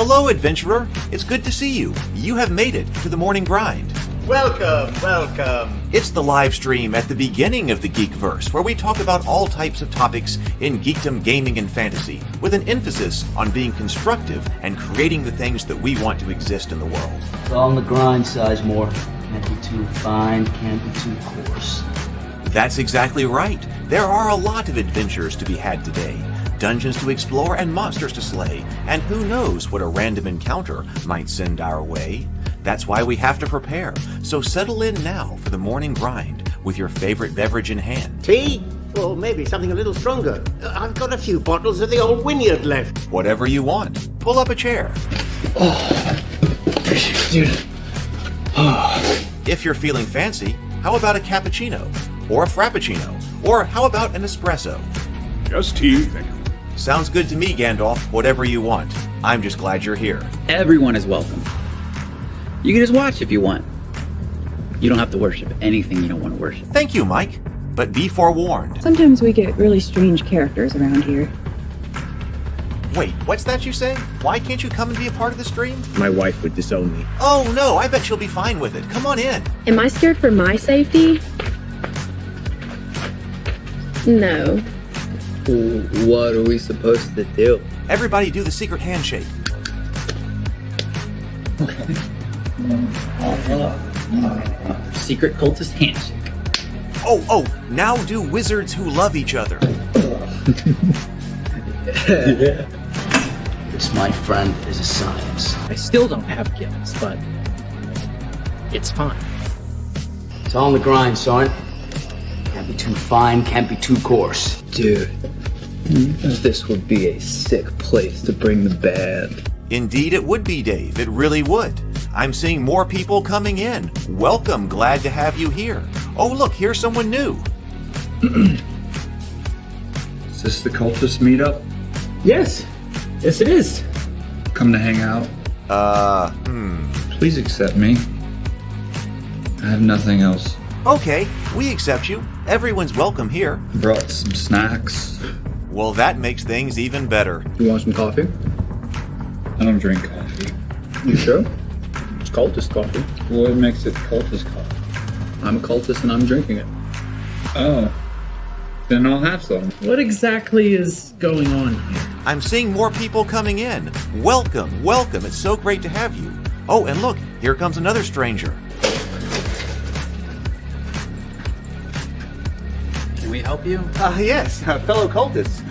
Hello, adventurer. It's good to see you. You have made it to the morning grind. Welcome, welcome. It's the live stream at the beginning of the Geekverse, where we talk about all types of topics in geekdom, gaming, and fantasy, with an emphasis on being constructive and creating the things that we want to exist in the world. It's all on the grind, Sizemore. Can't be too fine, can't be too coarse. That's exactly right. There are a lot of adventures to be had today. Dungeons to explore and monsters to slay, and who knows what a random encounter might send our way. That's why we have to prepare, so settle in now for the morning grind with your favorite beverage in hand. Tea? Or maybe something a little stronger. I've got a few bottles of the old Wynyard left. Whatever you want. Pull up a chair. Dude. If you're feeling fancy, how about a cappuccino? Or a frappuccino? Or how about an espresso? Just tea, thank you. Sounds good to me, Gandalf. Whatever you want. I'm just glad you're here. Everyone is welcome. You can just watch if you want. You don't have to worship anything you don't want to worship. Thank you, Mike. But be forewarned. Sometimes we get really strange characters around here. Wait, what's that you say? Why can't you come and be a part of the stream? My wife would disown me. Oh no, I bet she'll be fine with it. Come on in. Am I scared for my safety? No. What are we supposed to do? Everybody do the secret handshake. Secret cultist handshake. Oh, now do wizards who love each other. This, my friend, is a science. I still don't have gills, but it's fine. It's all on the grind, son. Can't be too fine, can't be too coarse. Dude, this would be a sick place to bring the band. Indeed it would be, Dave. It really would. I'm seeing more people coming in. Welcome, glad to have you here. Oh, look, here's someone new. Is this the cultist meetup? Yes it is. Come to hang out? Please accept me. I have nothing else. Okay, we accept you. Everyone's welcome here. Brought some snacks. Well, that makes things even better. You want some coffee? I don't drink coffee. You sure? It's cultist coffee. What makes it cultist coffee? I'm a cultist and I'm drinking it. Oh. Then I'll have some. What exactly is going on here? I'm seeing more people coming in. Welcome. It's so great to have you. Oh, and look, here comes another stranger. Can we help you? Yes, fellow cultists.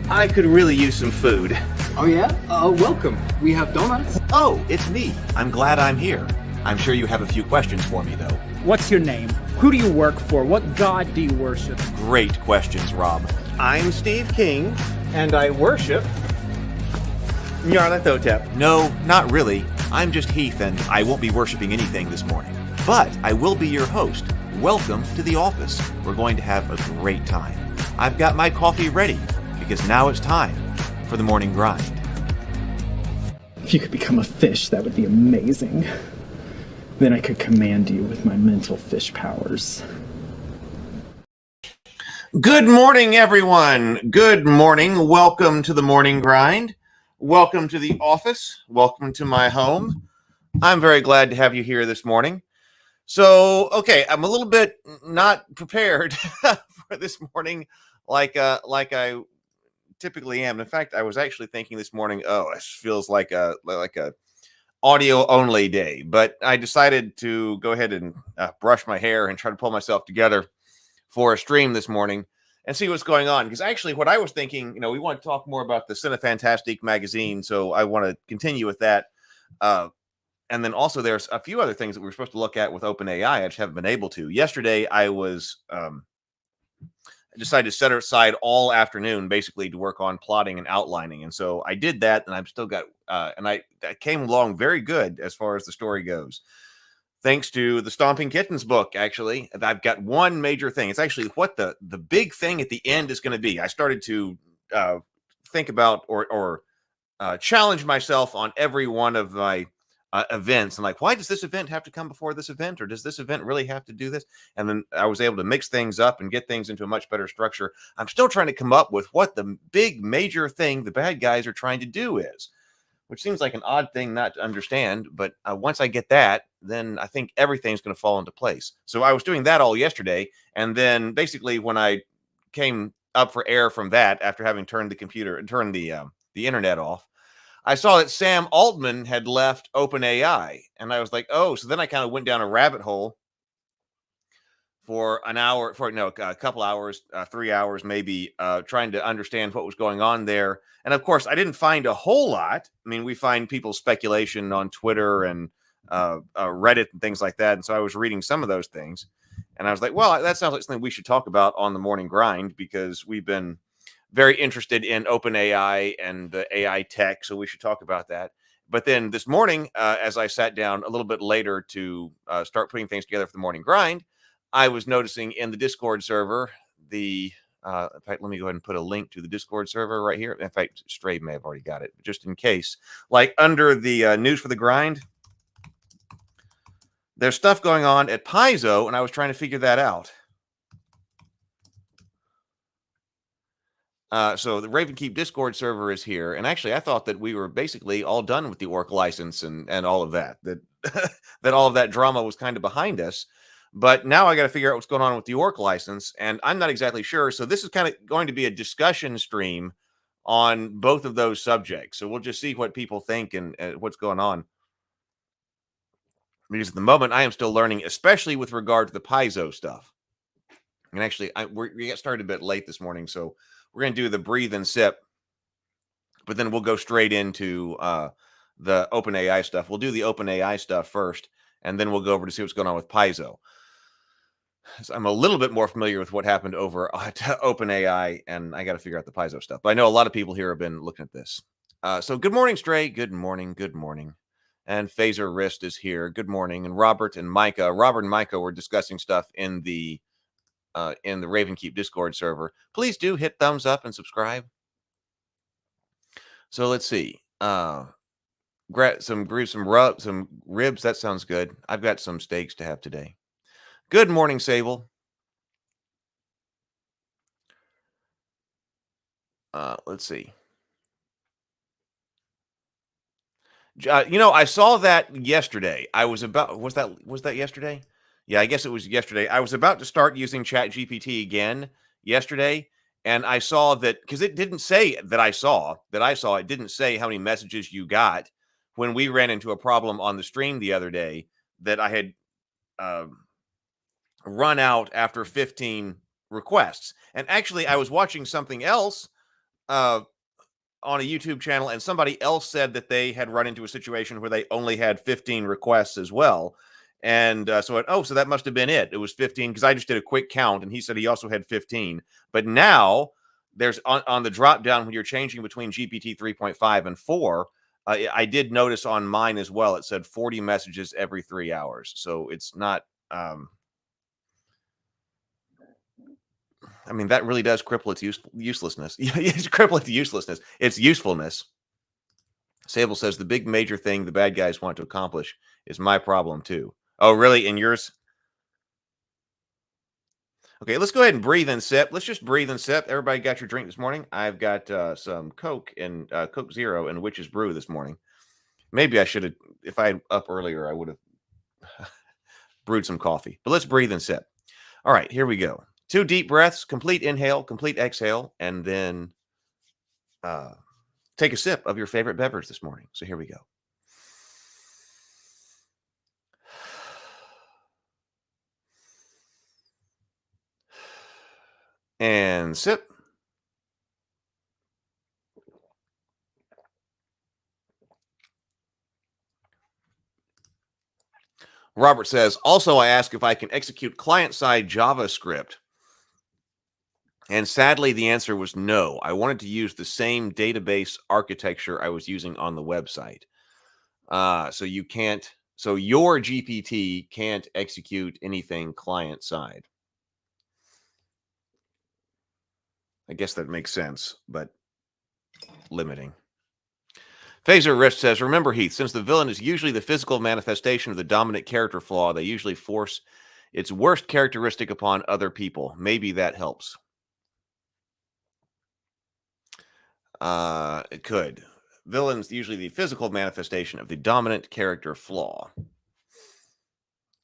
I could really use some food. Oh yeah? Welcome. We have donuts. Oh, it's me. I'm glad I'm here. I'm sure you have a few questions for me, though. What's your name? Who do you work for? What god do you worship? Great questions, Rob. I'm Steve King, and I worship Nyarlathotep. No, not really. I'm just Heath, and I won't be worshiping anything this morning. But I will be your host. Welcome to the office. We're going to have a great time. I've got my coffee ready, because now it's time for the morning grind. If you could become a fish, that would be amazing. Then I could command you with my mental fish powers. Good morning, everyone. Good morning. Welcome to the morning grind. Welcome to the office. Welcome to my home. I'm very glad to have you here this morning. So, okay, I'm a little bit not prepared for this morning like I typically am. In fact, I was actually thinking this morning, this feels like a audio only day, but I decided to go ahead and brush my hair and try to pull myself together for a stream this morning and see what's going on. Because actually what I was thinking, we want to talk more about the Cinefantastique magazine. So I want to continue with that. And then also there's a few other things that we're supposed to look at with OpenAI. I just haven't been able to. Yesterday I was, I decided to set aside all afternoon basically to work on plotting and outlining. And so I did that, and I've still got, that came along very good as far as the story goes. Thanks to the Stomping Kittens book, actually. I've got one major thing. It's actually what the big thing at the end is going to be. I started to think about or challenge myself on every one of my events. And like, why does this event have to come before this event? Or does this event really have to do this? And then I was able to mix things up and get things into a much better structure. I'm still trying to come up with what the big major thing the bad guys are trying to do is. which seems like an odd thing not to understand. But once I get that, then I think everything's going to fall into place. So I was doing that all yesterday. And then basically when I came up for air from that, after having turned the internet off, I saw that Sam Altman had left OpenAI. And I was like, oh, so then I kind of went down a rabbit hole for a couple hours, 3 hours, maybe, trying to understand what was going on there. And of course, I didn't find a whole lot. I mean, we find people's speculation on Twitter and Reddit and things like that. And so I was reading some of those things. And I was like, well, that sounds like something we should talk about on the Morning Grind, because we've been very interested in OpenAI and the AI tech. So we should talk about that. But then this morning, as I sat down a little bit later to start putting things together for the Morning Grind, I was noticing in the Discord server, in fact, let me go ahead and put a link to the Discord server right here. In fact, Stray may have already got it, but just in case, like under the news for the grind, there's stuff going on at Paizo, and I was trying to figure that out. So the Ravenkeep Discord server is here, and actually I thought that we were basically all done with the ORC license and all of that, that all of that drama was kind of behind us. But now I got to figure out what's going on with the ORC license, and I'm not exactly sure. So this is kind of going to be a discussion stream on both of those subjects. So we'll just see what people think and what's going on. Because at the moment, I am still learning, especially with regard to the Paizo stuff. And actually, we got started a bit late this morning, so we're going to do the breathe and sip. But then we'll go straight into the OpenAI stuff. We'll do the OpenAI stuff first, and then we'll go over to see what's going on with Paizo. So I'm a little bit more familiar with what happened over at OpenAI, and I got to figure out the Paizo stuff. But I know a lot of people here have been looking at this. So good morning, Stray. Good morning. Good morning. And Phaser Wrist is here. Good morning. And Robert and Micah. Robert and Micah were discussing stuff in the Ravenkeep Discord server. Please do hit thumbs up and subscribe. So let's see. Some ribs. That sounds good. I've got some steaks to have today. Good morning, Sable. Let's see. I saw that yesterday. Was that yesterday? Yeah, I guess it was yesterday. I was about to start using ChatGPT again yesterday, and I saw that, because it didn't say that I saw. It didn't say how many messages you got when we ran into a problem on the stream the other day, that I had run out after 15 requests. And actually, I was watching something else on a YouTube channel, and somebody else said that they had run into a situation where they only had 15 requests as well. And so that must have been it. It was 15, because I just did a quick count, and he said he also had 15. But now there's on the drop down, when you're changing between GPT 3.5 and 4, I did notice on mine as well, it said 40 messages every 3 hours. So it's not, that really does cripple its uselessness. It's cripple its uselessness. Its usefulness. Sable says the big major thing the bad guys want to accomplish is my problem too. Oh, really? In yours? Okay, let's go ahead and breathe and sip. Let's just breathe and sip. Everybody got your drink this morning? I've got some Coke and Coke Zero and Witch's Brew this morning. Maybe I should have, if I had up earlier, I would have brewed some coffee. But let's breathe and sip. All right, here we go. 2 deep breaths, complete inhale, complete exhale, and then take a sip of your favorite beverage this morning. So here we go. And sip. Robert says, also, I ask if I can execute client-side JavaScript. And sadly, the answer was no. I wanted to use the same database architecture I was using on the website. So you can't, so your GPT can't execute anything client-side. I guess that makes sense, but limiting. Phaser Rift says, remember, Heath, since the villain is usually the physical manifestation of the dominant character flaw, they usually force its worst characteristic upon other people. Maybe that helps. It could. villains usually the physical manifestation of the dominant character flaw.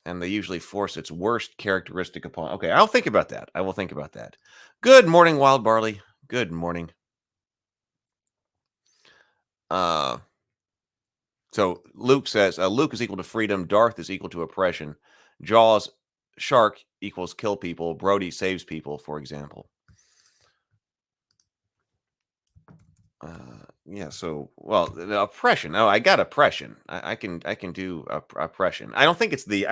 And they usually force its worst characteristic upon. Okay, I'll think about that. I will think about that. Good morning, Wild Barley. Good morning. So Luke says Luke is equal to freedom. Darth is equal to oppression. Jaws, shark equals kill people. Brody saves people, for example. Yeah. So, well, the oppression. Oh, I got oppression. I can do oppression. I don't think it's the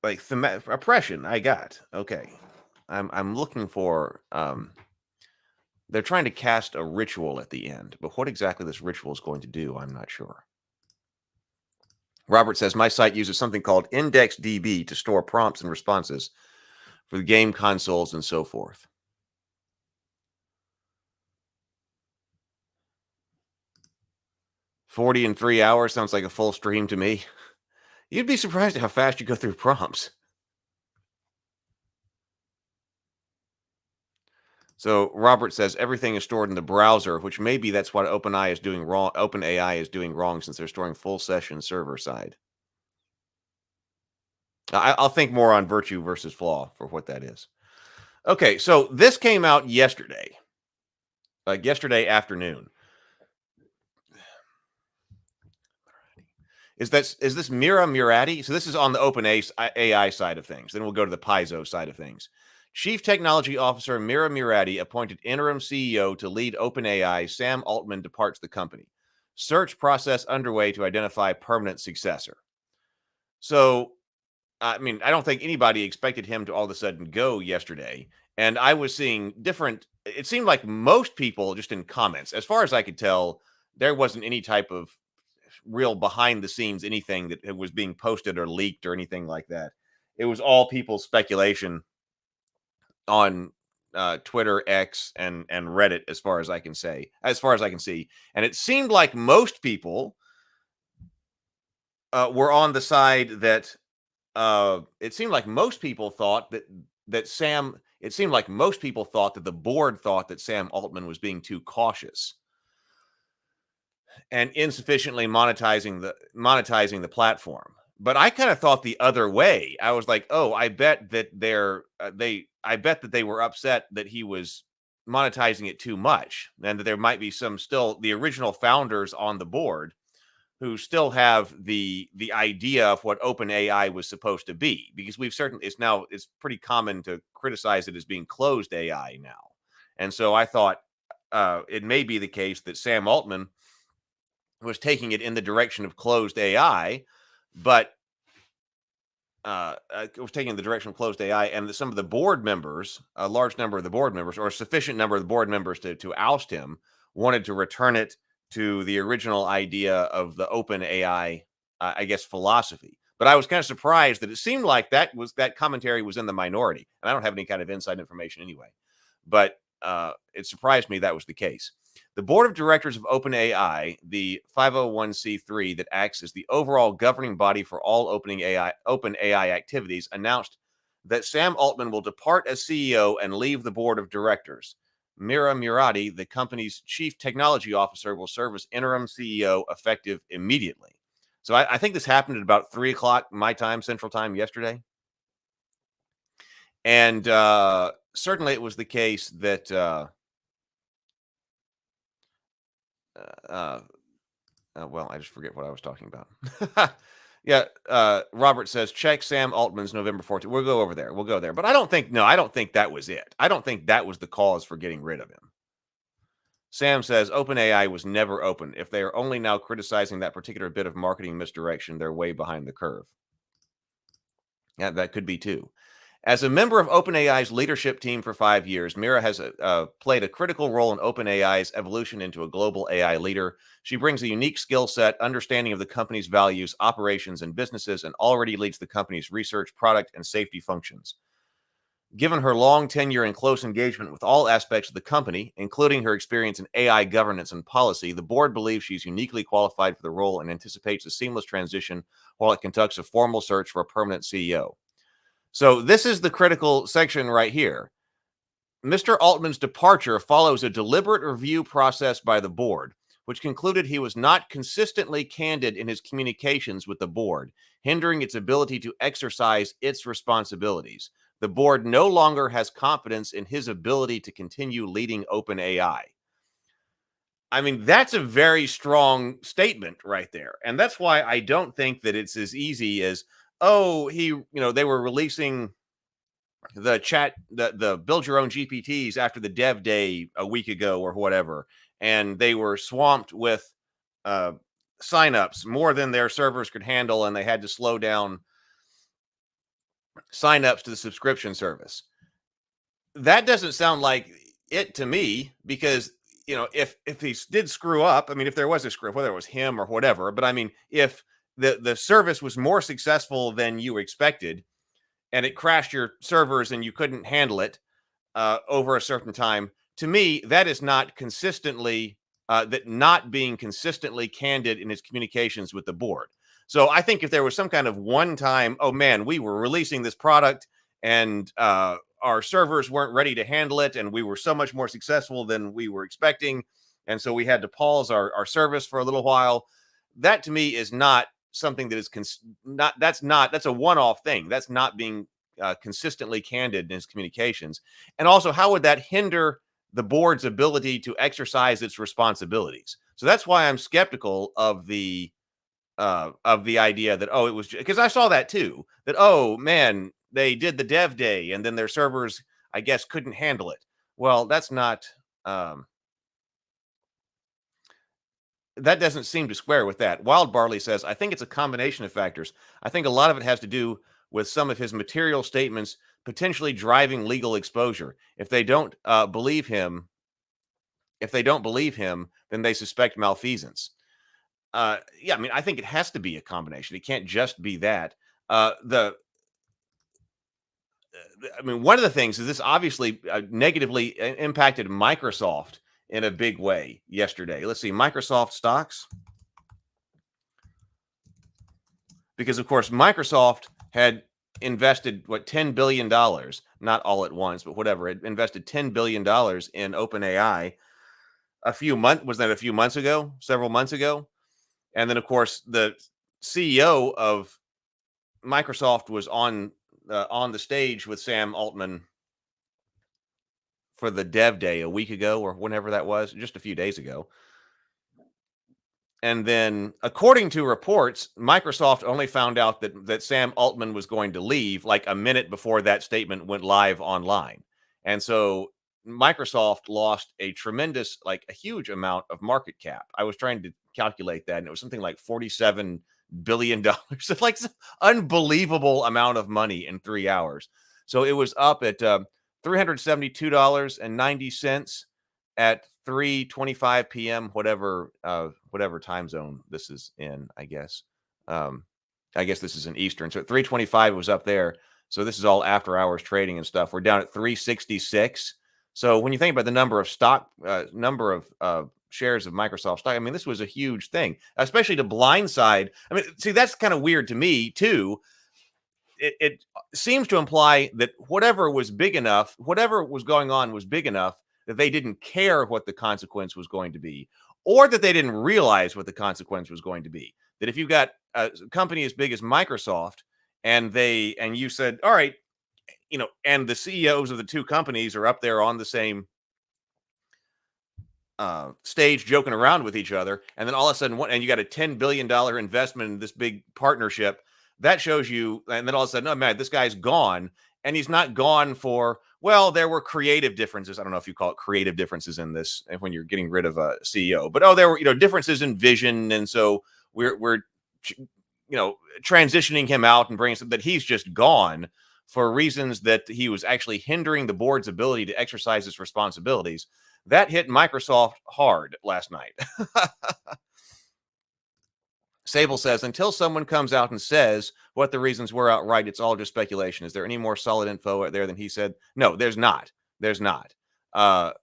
like oppression. I got. Okay. I'm looking for they're trying to cast a ritual at the end, but what exactly this ritual is going to do, I'm not sure. Robert says, my site uses something called IndexedDB to store prompts and responses for the game consoles and so forth. $40 in 3 hours sounds like a full stream to me. You'd be surprised at how fast you go through prompts. So Robert says everything is stored in the browser, which maybe that's what OpenAI is doing wrong. OpenAI is doing wrong since they're storing full session server side. I'll think more on virtue versus flaw for what that is. Okay, so this came out yesterday, like yesterday afternoon. Is this Mira Murati? So this is on the OpenAI side of things. Then we'll go to the Paizo side of things. Chief Technology Officer Mira Murati appointed interim CEO to lead OpenAI. Sam Altman departs the company. Search process underway to identify permanent successor. So, I mean, I don't think anybody expected him to all of a sudden go yesterday. And I was seeing different, it seemed like most people just in comments, as far as I could tell, there wasn't any type of real behind the scenes anything that was being posted or leaked or anything like that. It was all people's speculation on Twitter, X, and Reddit, as far as I can see. And it seemed like most people were on the side that it seemed like most people thought that the board thought that Sam Altman was being too cautious and insufficiently monetizing the platform. But I kind of thought the other way. I was like, oh, I bet that they were upset that he was monetizing it too much, and that there might be some still the original founders on the board who still have the idea of what OpenAI was supposed to be, because it's pretty common to criticize it as being closed AI now. And so I thought it may be the case that Sam Altman was taking it in the direction of closed AI, but was taking the direction of closed AI, and some of the board members, a large number of the board members, or a sufficient number of the board members to oust him, wanted to return it to the original idea of the OpenAI, I guess, philosophy. But I was kind of surprised that it seemed like that commentary was in the minority, and I don't have any kind of inside information anyway. But it surprised me that was the case. The board of directors of OpenAI, the 501c3 that acts as the overall governing body for all OpenAI activities, announced that Sam Altman will depart as CEO and leave the board of directors. Mira Murati, the company's chief technology officer, will serve as interim CEO effective immediately. So I think this happened at about 3 o'clock my time, Central Time, yesterday. And certainly it was the case that well, I just forget what I was talking about. Yeah, Robert says, check Sam Altman's November 14th. We'll go over there. We'll go there. But I don't think that was it. I don't think that was the cause for getting rid of him. Sam says, OpenAI was never open. If they are only now criticizing that particular bit of marketing misdirection, they're way behind the curve. Yeah, that could be too. As a member of OpenAI's leadership team for 5 years, Mira has played a critical role in OpenAI's evolution into a global AI leader. She brings a unique skill set, understanding of the company's values, operations, and businesses, and already leads the company's research, product, and safety functions. Given her long tenure and close engagement with all aspects of the company, including her experience in AI governance and policy, the board believes she's uniquely qualified for the role and anticipates a seamless transition while it conducts a formal search for a permanent CEO. So this is the critical section right here. Mr. Altman's departure follows a deliberate review process by the board, which concluded he was not consistently candid in his communications with the board, hindering its ability to exercise its responsibilities. The board no longer has confidence in his ability to continue leading OpenAI. I mean, that's a very strong statement right there. And that's why I don't think that it's as easy as, oh, they were releasing the build your own GPTs after the dev day a week ago or whatever, and they were swamped with signups more than their servers could handle, and they had to slow down signups to the subscription service. That doesn't sound like it to me, because if he did screw up, I mean, if there was a screw, whether it was him or whatever, but I mean, if the service was more successful than you expected, and it crashed your servers and you couldn't handle it over a certain time, to me, that is not not being consistently candid in his communications with the board. So I think if there was some kind of one-time, oh man, we were releasing this product and our servers weren't ready to handle it, and we were so much more successful than we were expecting, and so we had to pause our service for a little while, that to me is not something that is that's a one-off thing. That's not being consistently candid in his communications. And also, how would that hinder the board's ability to exercise its responsibilities? So that's why I'm skeptical of the idea that, oh, it was because I saw that too, that, oh man, they did the dev day and then their servers, I guess, couldn't handle it. Well, that's not that doesn't seem to square with that. Wild Barley says, I think it's a combination of factors. I think a lot of it has to do with some of his material statements potentially driving legal exposure. If they don't believe him, then they suspect malfeasance. Yeah, I mean, I think it has to be a combination. It can't just be that. I mean, one of the things is this obviously negatively impacted Microsoft in a big way yesterday. Let's see, Microsoft stocks. Because, of course, Microsoft had invested, $10 billion, not all at once, but whatever, it invested $10 billion in OpenAI a few months ago, several months ago. And then, of course, the CEO of Microsoft was on the stage with Sam Altman for the dev day a week ago, or whenever that was, just a few days ago. And then, according to reports, Microsoft only found out that Sam Altman was going to leave like a minute before that statement went live online. And so Microsoft lost a huge amount of market cap. I was trying to calculate that, and it was something like $47 billion. It's like some unbelievable amount of money in 3 hours. So it was up at $372.90 at 3:25 p.m. whatever time zone this is in. I guess this is in Eastern. So at 3:25 it was up there. So this is all after hours trading and stuff. We're down at 366. So when you think about the number of shares of Microsoft stock, I mean, this was a huge thing, especially to blindside. I mean, see, that's kind of weird to me too. It seems to imply that whatever was going on was big enough that they didn't care what the consequence was going to be, or that they didn't realize what the consequence was going to be. That if you've got a company as big as Microsoft and you said, all right, and the CEOs of the two companies are up there on the same stage joking around with each other, and then all of a sudden, and you got a $10 billion investment in this big partnership, that shows you, and then all of a sudden, oh man, this guy's gone, and he's not gone for, well, there were creative differences. I don't know if you call it creative differences in this when you're getting rid of a CEO, but there were differences in vision, and so we're transitioning him out and bringing that he's just gone for reasons that he was actually hindering the board's ability to exercise its responsibilities. That hit Microsoft hard last night. Sable says, until someone comes out and says what the reasons were outright, it's all just speculation. Is there any more solid info out there than he said? No, there's not. There's not. I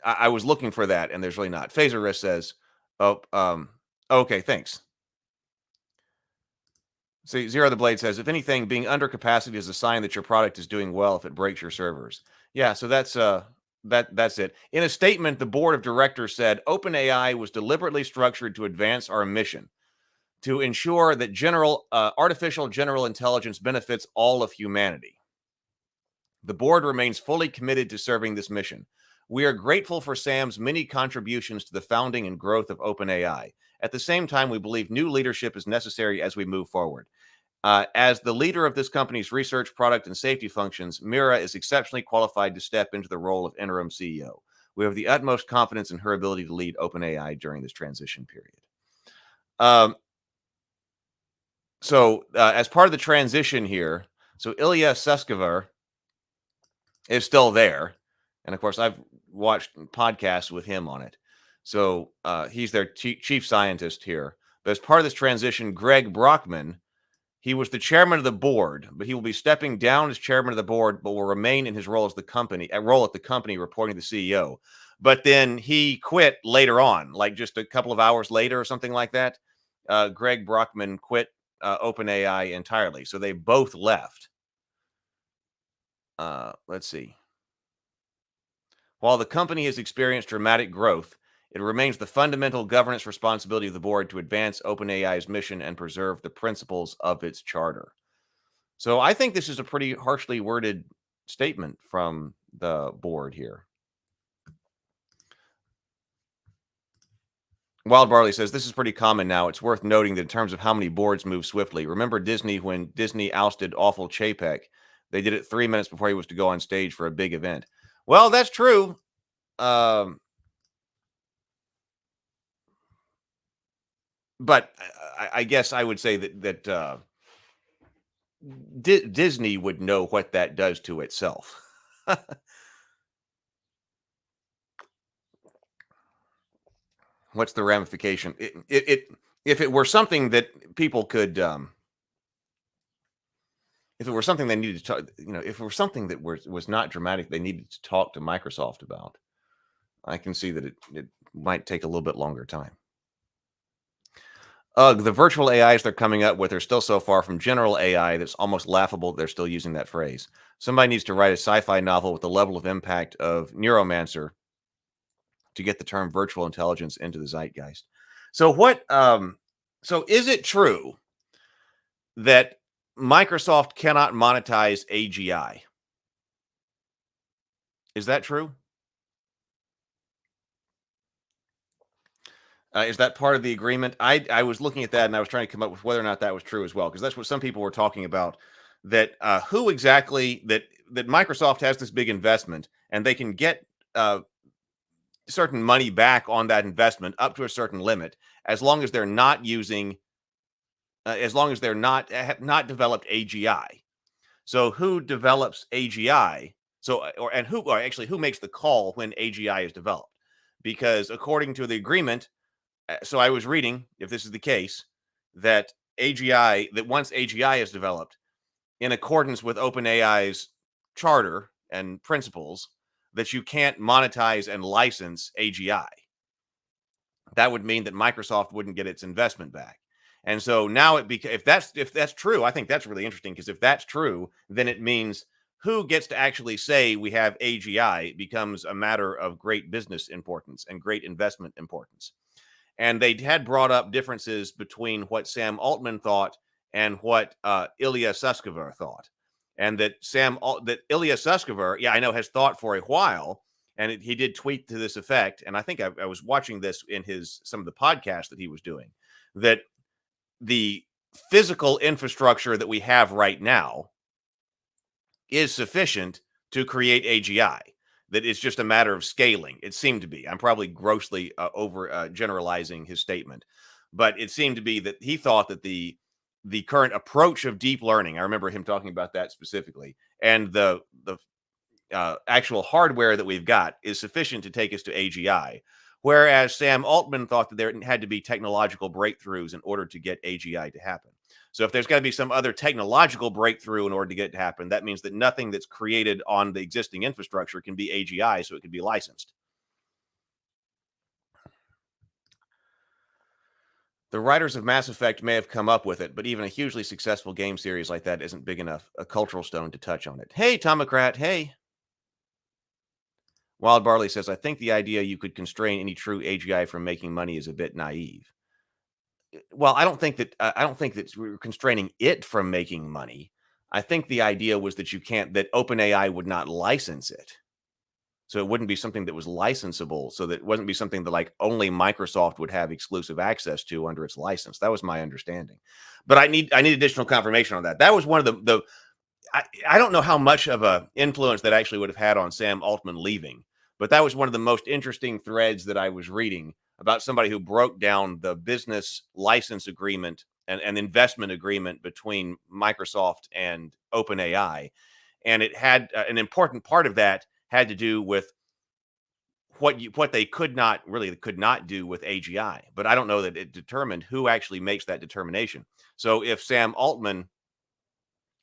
was looking for that, and there's really not. Phaser Risk says, okay, thanks. See, Zero the Blade says, if anything, being under capacity is a sign that your product is doing well if it breaks your servers. Yeah, so that's it. In a statement, the board of directors said OpenAI was deliberately structured to advance our mission to ensure that artificial general intelligence benefits all of humanity. The board remains fully committed to serving this mission. We are grateful for Sam's many contributions to the founding and growth of OpenAI. At the same time, we believe new leadership is necessary as we move forward. As the leader of this company's research, product, and safety functions, Mira is exceptionally qualified to step into the role of interim CEO. We have the utmost confidence in her ability to lead OpenAI during this transition period. So as part of the transition here, so Ilya Sutskever is still there. And of course, I've watched podcasts with him on it. So he's their chief scientist here. But as part of this transition, Greg Brockman, he was the chairman of the board, but he will be stepping down as chairman of the board, but will remain in his role as the company, reporting to the CEO. But then he quit later on, like just a couple of hours later or something like that. Greg Brockman quit OpenAI entirely. So they both left. Let's see. While the company has experienced dramatic growth, it remains the fundamental governance responsibility of the board to advance OpenAI's mission and preserve the principles of its charter. So I think this is a pretty harshly worded statement from the board here. Wild Barley says, this is pretty common now. It's worth noting that in terms of how many boards move swiftly. Remember Disney when Disney ousted Awful Chapek? They did it 3 minutes before he was to go on stage for a big event. Well, that's true. But I guess I would say that Disney would know what that does to itself. What's the ramification? If it were something that people could, if it were something they needed to talk, if it were something that was not dramatic, they needed to talk to Microsoft about, I can see that it might take a little bit longer time. The virtual AIs they're coming up with are still so far from general AI that's almost laughable they're still using that phrase. Somebody needs to write a sci-fi novel with the level of impact of Neuromancer to get the term virtual intelligence into the zeitgeist. So so is it true that Microsoft cannot monetize AGI? Is that true? Is that part of the agreement? I was looking at that and I was trying to come up with whether or not that was true as well, because that's what some people were talking about. That who exactly that Microsoft has this big investment and they can get certain money back on that investment up to a certain limit, as long as they're not using, as long as they're have not developed AGI. So who develops AGI? So who makes the call when AGI is developed? Because according to the agreement. So I was reading, if this is the case, that once AGI is developed, in accordance with OpenAI's charter and principles, that you can't monetize and license AGI. That would mean that Microsoft wouldn't get its investment back. And so now if that's true, I think that's really interesting, because if that's true, then it means who gets to actually say we have AGI becomes a matter of great business importance and great investment importance. And they had brought up differences between what Sam Altman thought and what Ilya Sutskever thought. And that Ilya Sutskever, I know, has thought for a while, and he did tweet to this effect. And I think I was watching this in some of the podcasts that he was doing, that the physical infrastructure that we have right now is sufficient to create AGI. That it's just a matter of scaling. It seemed to be. I'm probably grossly over generalizing his statement, but it seemed to be that he thought that the current approach of deep learning, I remember him talking about that specifically, and the actual hardware that we've got is sufficient to take us to AGI. Whereas Sam Altman thought that there had to be technological breakthroughs in order to get AGI to happen. So if there's got to be some other technological breakthrough in order to get it to happen, that means that nothing that's created on the existing infrastructure can be AGI, so it can be licensed. The writers of Mass Effect may have come up with it, but even a hugely successful game series like that isn't big enough a cultural stone to touch on it. Hey, Tomocrat, hey. Wild Barley says, I think the idea you could constrain any true AGI from making money is a bit naive. Well, I don't think that we're constraining it from making money. I think the idea was that that OpenAI would not license it. So it wouldn't be something that was licensable. So that it wouldn't be something that like only Microsoft would have exclusive access to under its license. That was my understanding. But I need additional confirmation on that. That was one of the I don't know how much of a influence that actually would have had on Sam Altman leaving, but that was one of the most interesting threads that I was reading about somebody who broke down the business license agreement and investment agreement between Microsoft and OpenAI. And it had an important part of that had to do with what they could not do with AGI. But I don't know that it determined who actually makes that determination. So if Sam Altman,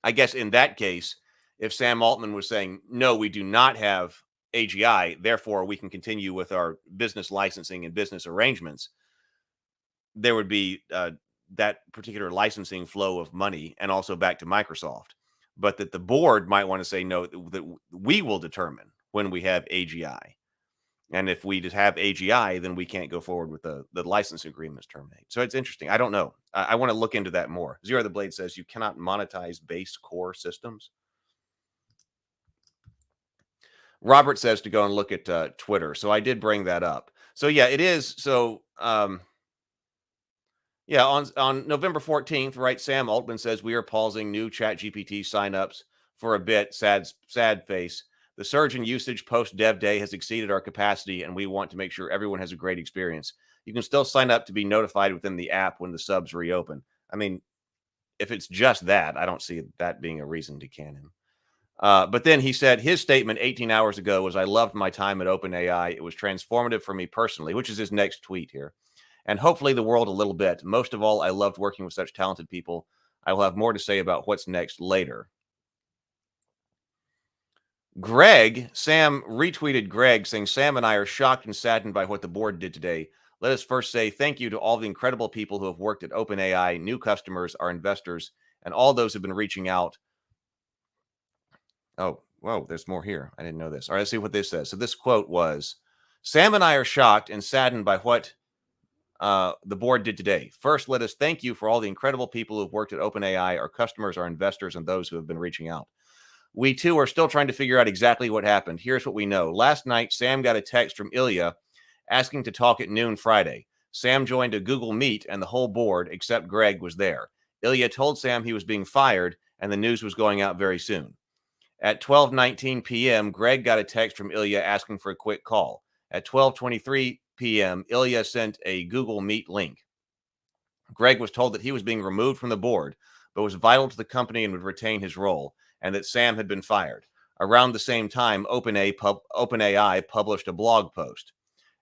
I guess in that case, if Sam Altman was saying, no, we do not have AGI, therefore we can continue with our business licensing and business arrangements, there would be that particular licensing flow of money and also back to Microsoft. But that the board might want to say, no, that we will determine when we have AGI. And if we just have AGI, then we can't go forward with the license agreements terminate. So it's interesting. I don't know. I want to look into that more. Zero the Blade says you cannot monetize base core systems. Robert says to go and look at Twitter. So I did bring that up. So yeah, it is. So yeah, on November 14th, right, Sam Altman says we are pausing new ChatGPT signups for a bit. Sad face. The surge in usage post-Dev Day has exceeded our capacity, and we want to make sure everyone has a great experience. You can still sign up to be notified within the app when the subs reopen. I mean, if it's just that, I don't see that being a reason to can him. But then he said his statement 18 hours ago was, I loved my time at OpenAI. It was transformative for me personally, which is his next tweet here. And hopefully the world a little bit. Most of all, I loved working with such talented people. I will have more to say about what's next later. Sam retweeted Greg saying, Sam and I are shocked and saddened by what the board did today. Let us first say thank you to all the incredible people who have worked at OpenAI, new customers, our investors, and all those who have been reaching out. Oh, whoa, there's more here. I didn't know this. All right, let's see what this says. So this quote was, Sam and I are shocked and saddened by what the board did today. First, let us thank you for all the incredible people who have worked at OpenAI, our customers, our investors, and those who have been reaching out. We, too, are still trying to figure out exactly what happened. Here's what we know. Last night, Sam got a text from Ilya asking to talk at noon Friday. Sam joined a Google Meet, and the whole board, except Greg, was there. Ilya told Sam he was being fired, and the news was going out very soon. At 12:19 p.m., Greg got a text from Ilya asking for a quick call. At 12:23 p.m., Ilya sent a Google Meet link. Greg was told that he was being removed from the board, but was vital to the company and would retain his role, and that Sam had been fired. Around the same time, OpenAI published a blog post.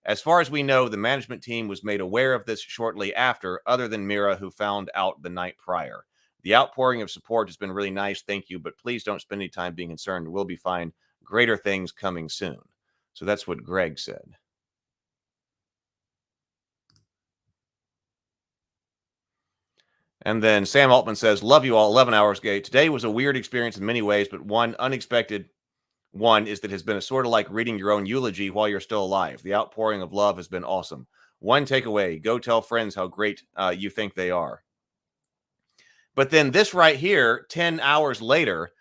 As far as we know, the management team was made aware of this shortly after, other than Mira, who found out the night prior. The outpouring of support has been really nice, thank you, but please don't spend any time being concerned. We'll be fine. Greater things coming soon. So that's what Greg said. And then Sam Altman says, love you all, 11 hours gay. Today was a weird experience in many ways, but one unexpected one is that it has been a sort of like reading your own eulogy while you're still alive. The outpouring of love has been awesome. One takeaway, go tell friends how great you think they are. But then this right here, 10 hours later,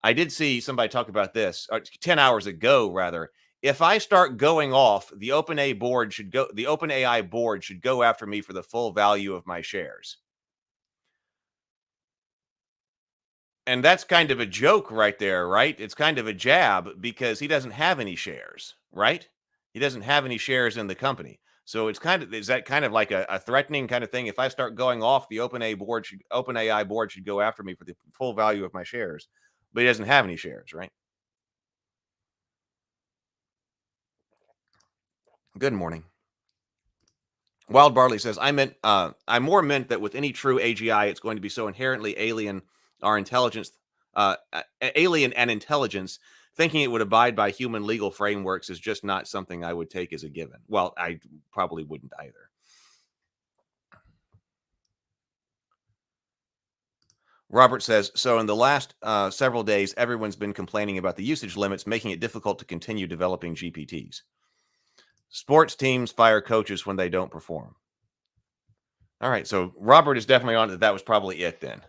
I did see somebody talk about this, 10 hours ago, rather. If I start going off, the OpenAI board should go after me for the full value of my shares. And that's kind of a joke right there, right? It's kind of a jab because he doesn't have any shares, right? He doesn't have any shares in the company. So is that kind of like a threatening kind of thing? If I start going off, the OpenAI board should go after me for the full value of my shares, but he doesn't have any shares, right? Good morning. Wild Barley says, I more meant that with any true AGI, it's going to be so inherently alien alien and intelligence, thinking it would abide by human legal frameworks is just not something I would take as a given. Well, I probably wouldn't either. Robert says, so in the last several days, everyone's been complaining about the usage limits, making it difficult to continue developing GPTs. Sports teams fire coaches when they don't perform. All right, so Robert is definitely on it. That was probably it then.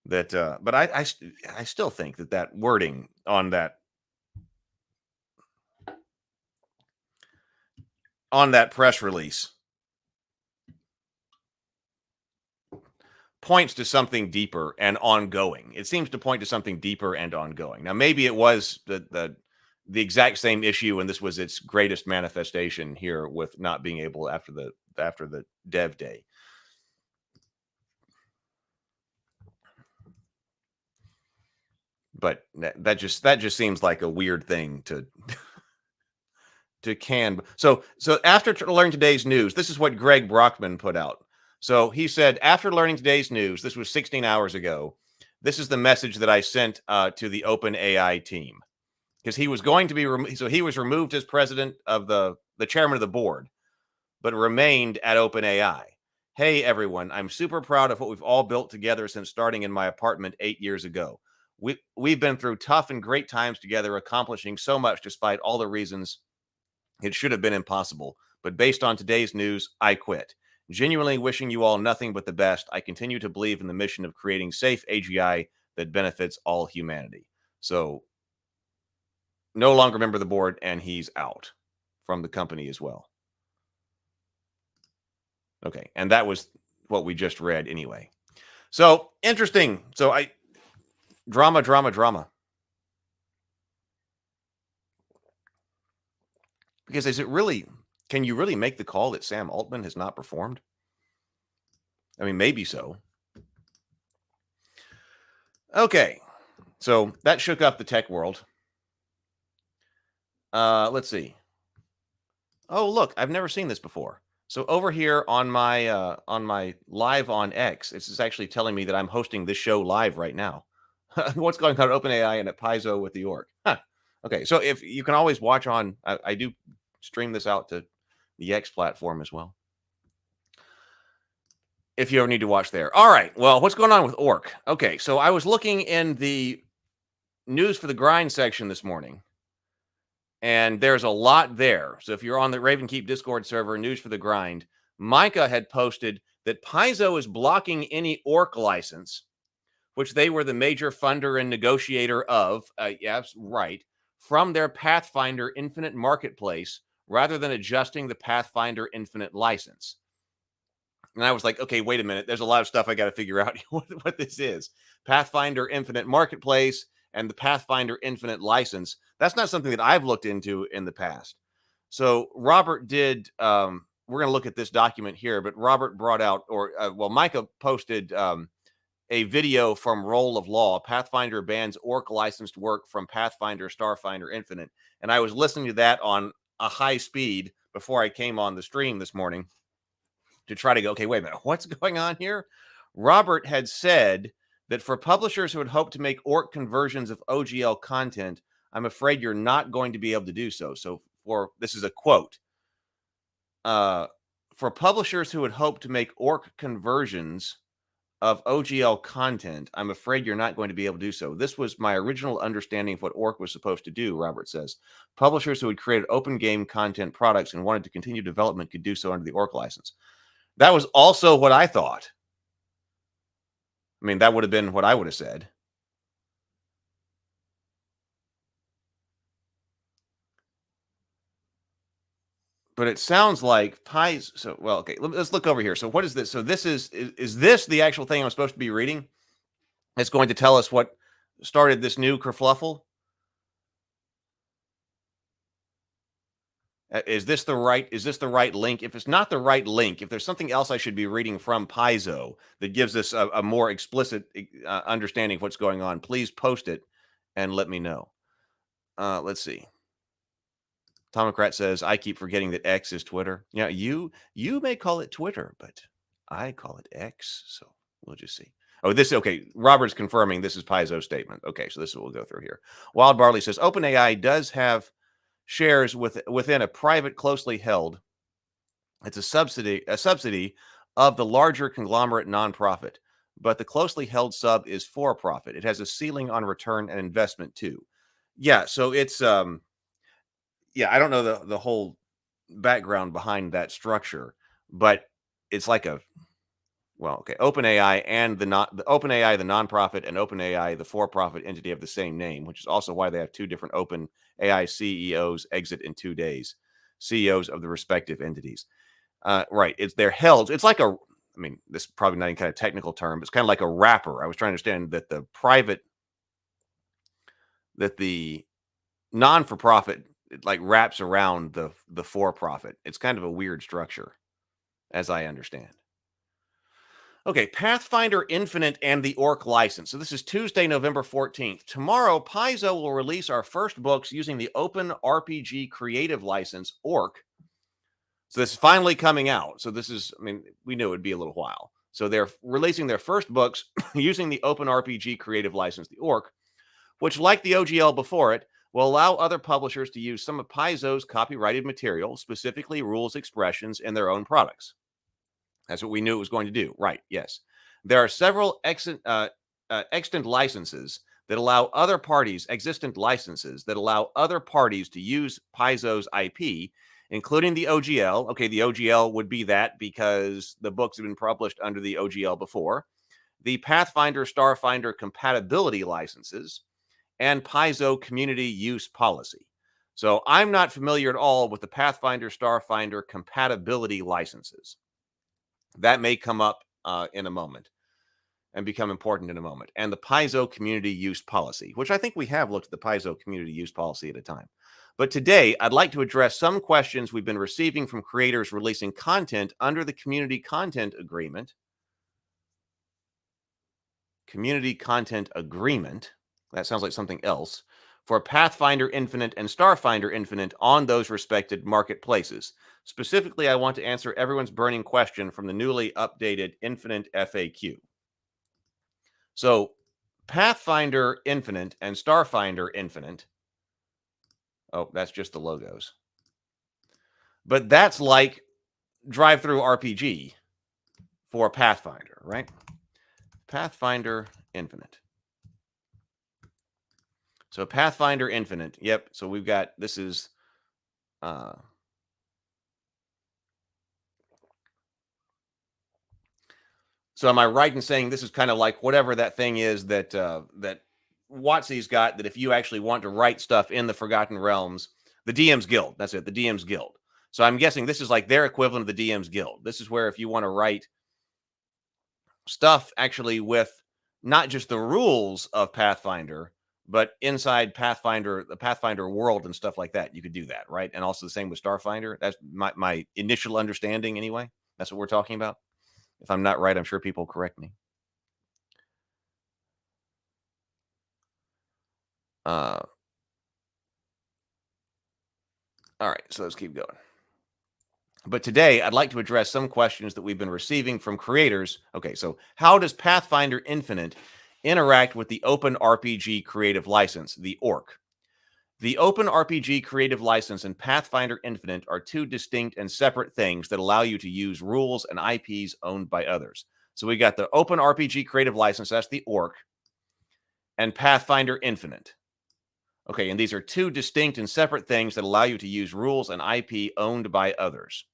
That, but I still think that wording on that press release points to something deeper and ongoing. It seems to point to something deeper and ongoing. Now, maybe it was the exact same issue, and this was its greatest manifestation here with not being able after the dev day. But that just seems like a weird thing to can. So after learning today's news, this is what Greg Brockman put out. So he said, after learning today's news, this was 16 hours ago, this is the message that I sent to the OpenAI team. Because he was going to be so he was removed as president of the chairman of the board, but remained at OpenAI. Hey, everyone, I'm super proud of what we've all built together since starting in my apartment 8 years ago. We've been through tough and great times together, accomplishing so much despite all the reasons it should have been impossible. But based on today's news, I quit. Genuinely wishing you all nothing but the best. I continue to believe in the mission of creating safe AGI that benefits all humanity. So no longer member of the board, and he's out from the company as well. Okay, and that was what we just read anyway. So interesting. So drama. Because can you really make the call that Sam Altman has not performed? I mean, maybe so. Okay, so that shook up the tech world. Let's see. Oh, look, I've never seen this before. So over here on my live on X, it's actually telling me that I'm hosting this show live right now. What's going on at OpenAI and at Paizo with the org? Huh. Okay, so if you can always watch on, I do stream this out to the X platform as well, if you ever need to watch there. All right, well, what's going on with ORC? Okay, so I was looking in the news for the grind section this morning, and there's a lot there. So if you're on the Raven Keep Discord server, news for the grind, Micah had posted that Paizo is blocking any ORC license, which they were the major funder and negotiator of, yes, right, from their Pathfinder Infinite Marketplace, rather than adjusting the Pathfinder Infinite license. And I was like, okay, wait a minute. There's a lot of stuff I got to figure out what this is. Pathfinder Infinite Marketplace and the Pathfinder Infinite license. That's not something that I've looked into in the past. So Robert did, we're going to look at this document here, but Robert brought out, Micah posted a video from Roll of Law. Pathfinder bans ORC licensed work from Pathfinder Starfinder Infinite. And I was listening to that on a high speed before I came on the stream this morning to try to go, okay, wait a minute, what's going on here? Robert had said that for publishers who had hoped to make ORC conversions of OGL content, I'm afraid you're not going to be able to do so. So this is a quote. For publishers who had hoped to make ORC conversions of OGL content, I'm afraid you're not going to be able to do so. This was my original understanding of what ORC was supposed to do, Robert says. Publishers who had created open game content products and wanted to continue development could do so under the ORC license. That was also what I thought. I mean, that would have been what I would have said. But it sounds like Paizo. So, well, okay, let's look over here. So what is this? So this is this the actual thing I'm supposed to be reading? It's going to tell us what started this new kerfluffle? Is this the right link? If it's not the right link, if there's something else I should be reading from Paizo that gives us a more explicit understanding of what's going on, please post it and let me know. Let's see. Tomocrat says, I keep forgetting that X is Twitter. Yeah, you may call it Twitter, but I call it X. So we'll just see. Oh, okay. Robert's confirming this is Paizo's statement. Okay, so this is what we'll go through here. Wild Barley says, OpenAI does have shares within a private, closely held. It's a subsidy of the larger conglomerate nonprofit. but the closely held sub is for profit. It has a ceiling on return and investment too. Yeah, so it's yeah, I don't know the whole background behind that structure, but it's like a well, okay, OpenAI and the OpenAI, the nonprofit, and OpenAI, the for-profit entity, have the same name, which is also why they have two different OpenAI CEOs exit in 2 days, CEOs of the respective entities. Right, they're held. It's like a, I mean, this is probably not any kind of technical term. It's kind of like a wrapper. I was trying to understand that the non-for-profit like wraps around the for-profit. It's kind of a weird structure, as I understand. Okay, Pathfinder Infinite and the ORC license. So this is Tuesday, November 14th. Tomorrow, Paizo will release our first books using the Open RPG Creative License, ORC. So this is finally coming out. So this is, I mean, we knew it would be a little while. So they're releasing their first books using the Open RPG Creative License, the ORC, which, like the OGL before it, will allow other publishers to use some of Paizo's copyrighted material, specifically rules expressions, in their own products. That's what we knew it was going to do. Right, yes. There are several extant licenses that allow other parties, existent licenses that allow other parties to use Paizo's IP, including the OGL. Okay, the OGL would be that because the books have been published under the OGL before. The Pathfinder Starfinder compatibility licenses and Paizo community use policy. So I'm not familiar at all with the Pathfinder Starfinder compatibility licenses. That may come up in a moment and become important in a moment. And the Paizo community use policy, which I think we have looked at the Paizo community use policy at a time. But today, I'd like to address some questions we've been receiving from creators releasing content under the Community Content Agreement. Community Content Agreement. That sounds like something else. For Pathfinder Infinite and Starfinder Infinite on those respected marketplaces. Specifically, I want to answer everyone's burning question from the newly updated Infinite FAQ. So, Pathfinder Infinite and Starfinder Infinite. Oh, that's just the logos. But that's like drive-through RPG for Pathfinder, right? Pathfinder Infinite. So Pathfinder Infinite. Yep. So we've got, this is so am I right in saying this is kind of like whatever that thing is that that WotC's got, that if you actually want to write stuff in the Forgotten Realms, the DM's Guild, that's it, the DM's Guild. So I'm guessing this is like their equivalent of the DM's Guild. This is where if you want to write stuff actually with not just the rules of Pathfinder, but inside Pathfinder, the Pathfinder world and stuff like that, you could do that, right? And also the same with Starfinder. That's my initial understanding anyway. That's what we're talking about. If I'm not right, I'm sure people will correct me. All right, so let's keep going. But today, I'd like to address some questions that we've been receiving from creators. Okay, so how does Pathfinder Infinite interact with the Open RPG Creative License, the ORC? The Open RPG Creative License and Pathfinder Infinite are two distinct and separate things that allow you to use rules and IPs owned by others. So we got the Open RPG Creative License, that's the ORC, and Pathfinder Infinite. Okay, and these are two distinct and separate things that allow you to use rules and IP owned by others.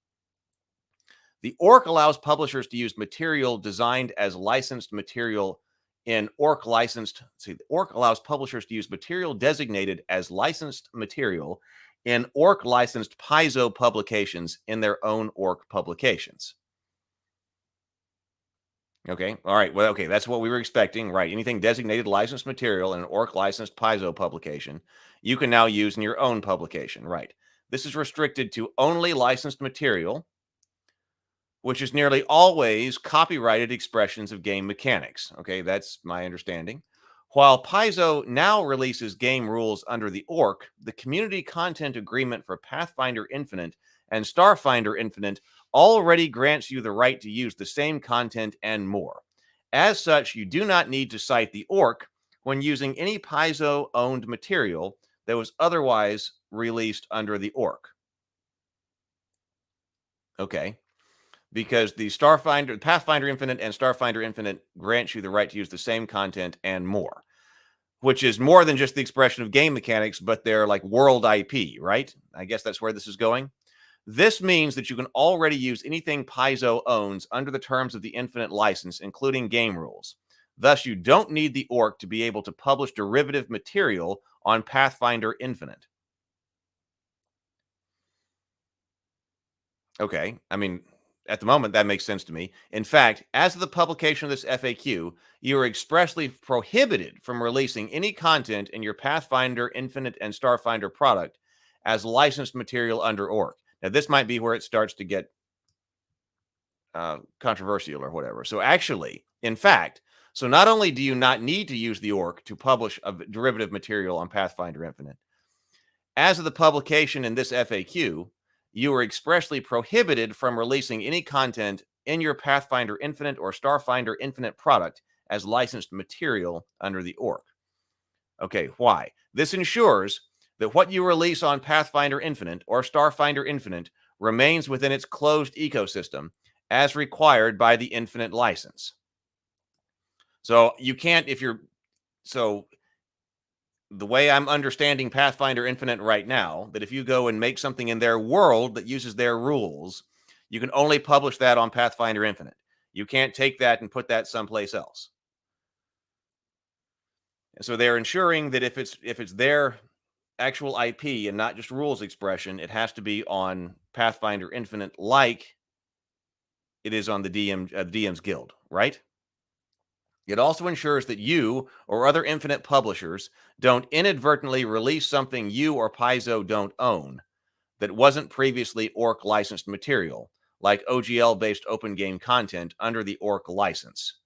The ORC allows publishers to use material designed as licensed material in ORC licensed. See, the ORC allows publishers to use material designated as licensed material in ORC licensed Paizo publications in their own ORC publications. Okay, all right. Well, okay, that's what we were expecting, right? Anything designated licensed material in an ORC licensed Paizo publication, you can now use in your own publication, right? This is restricted to only licensed material, which is nearly always copyrighted expressions of game mechanics. Okay, that's my understanding. While Paizo now releases game rules under the ORC, the Community Content Agreement for Pathfinder Infinite and Starfinder Infinite already grants you the right to use the same content and more. As such, you do not need to cite the ORC when using any Paizo-owned material that was otherwise released under the ORC. Okay. because the Pathfinder Infinite and Starfinder Infinite grants you the right to use the same content and more, which is more than just the expression of game mechanics, but they're like world IP, right? I guess that's where this is going. This means that you can already use anything Paizo owns under the terms of the Infinite license, including game rules. Thus, you don't need the ORC to be able to publish derivative material on Pathfinder Infinite. Okay, I mean, at the moment, that makes sense to me. In fact, as of the publication of this FAQ, you are expressly prohibited from releasing any content in your Pathfinder Infinite and Starfinder product as licensed material under ORC. Now, this might be where it starts to get controversial or whatever. So actually, in fact, so not only do you not need to use the ORC to publish a derivative material on Pathfinder Infinite, as of the publication in this FAQ, you are expressly prohibited from releasing any content in your Pathfinder Infinite or Starfinder Infinite product as licensed material under the ORC. Okay, why? This ensures that what you release on Pathfinder Infinite or Starfinder Infinite remains within its closed ecosystem as required by the Infinite license. So you can't, so the way I'm understanding Pathfinder Infinite right now, that if you go and make something in their world that uses their rules, you can only publish that on Pathfinder Infinite. You can't take that and put that someplace else. And so they're ensuring that if it's their actual IP and not just rules expression, it has to be on Pathfinder Infinite like it is on the DM's Guild, right? It also ensures that you or other Infinite publishers don't inadvertently release something you or Paizo don't own that wasn't previously ORC licensed material, like OGL-based open game content under the ORC license.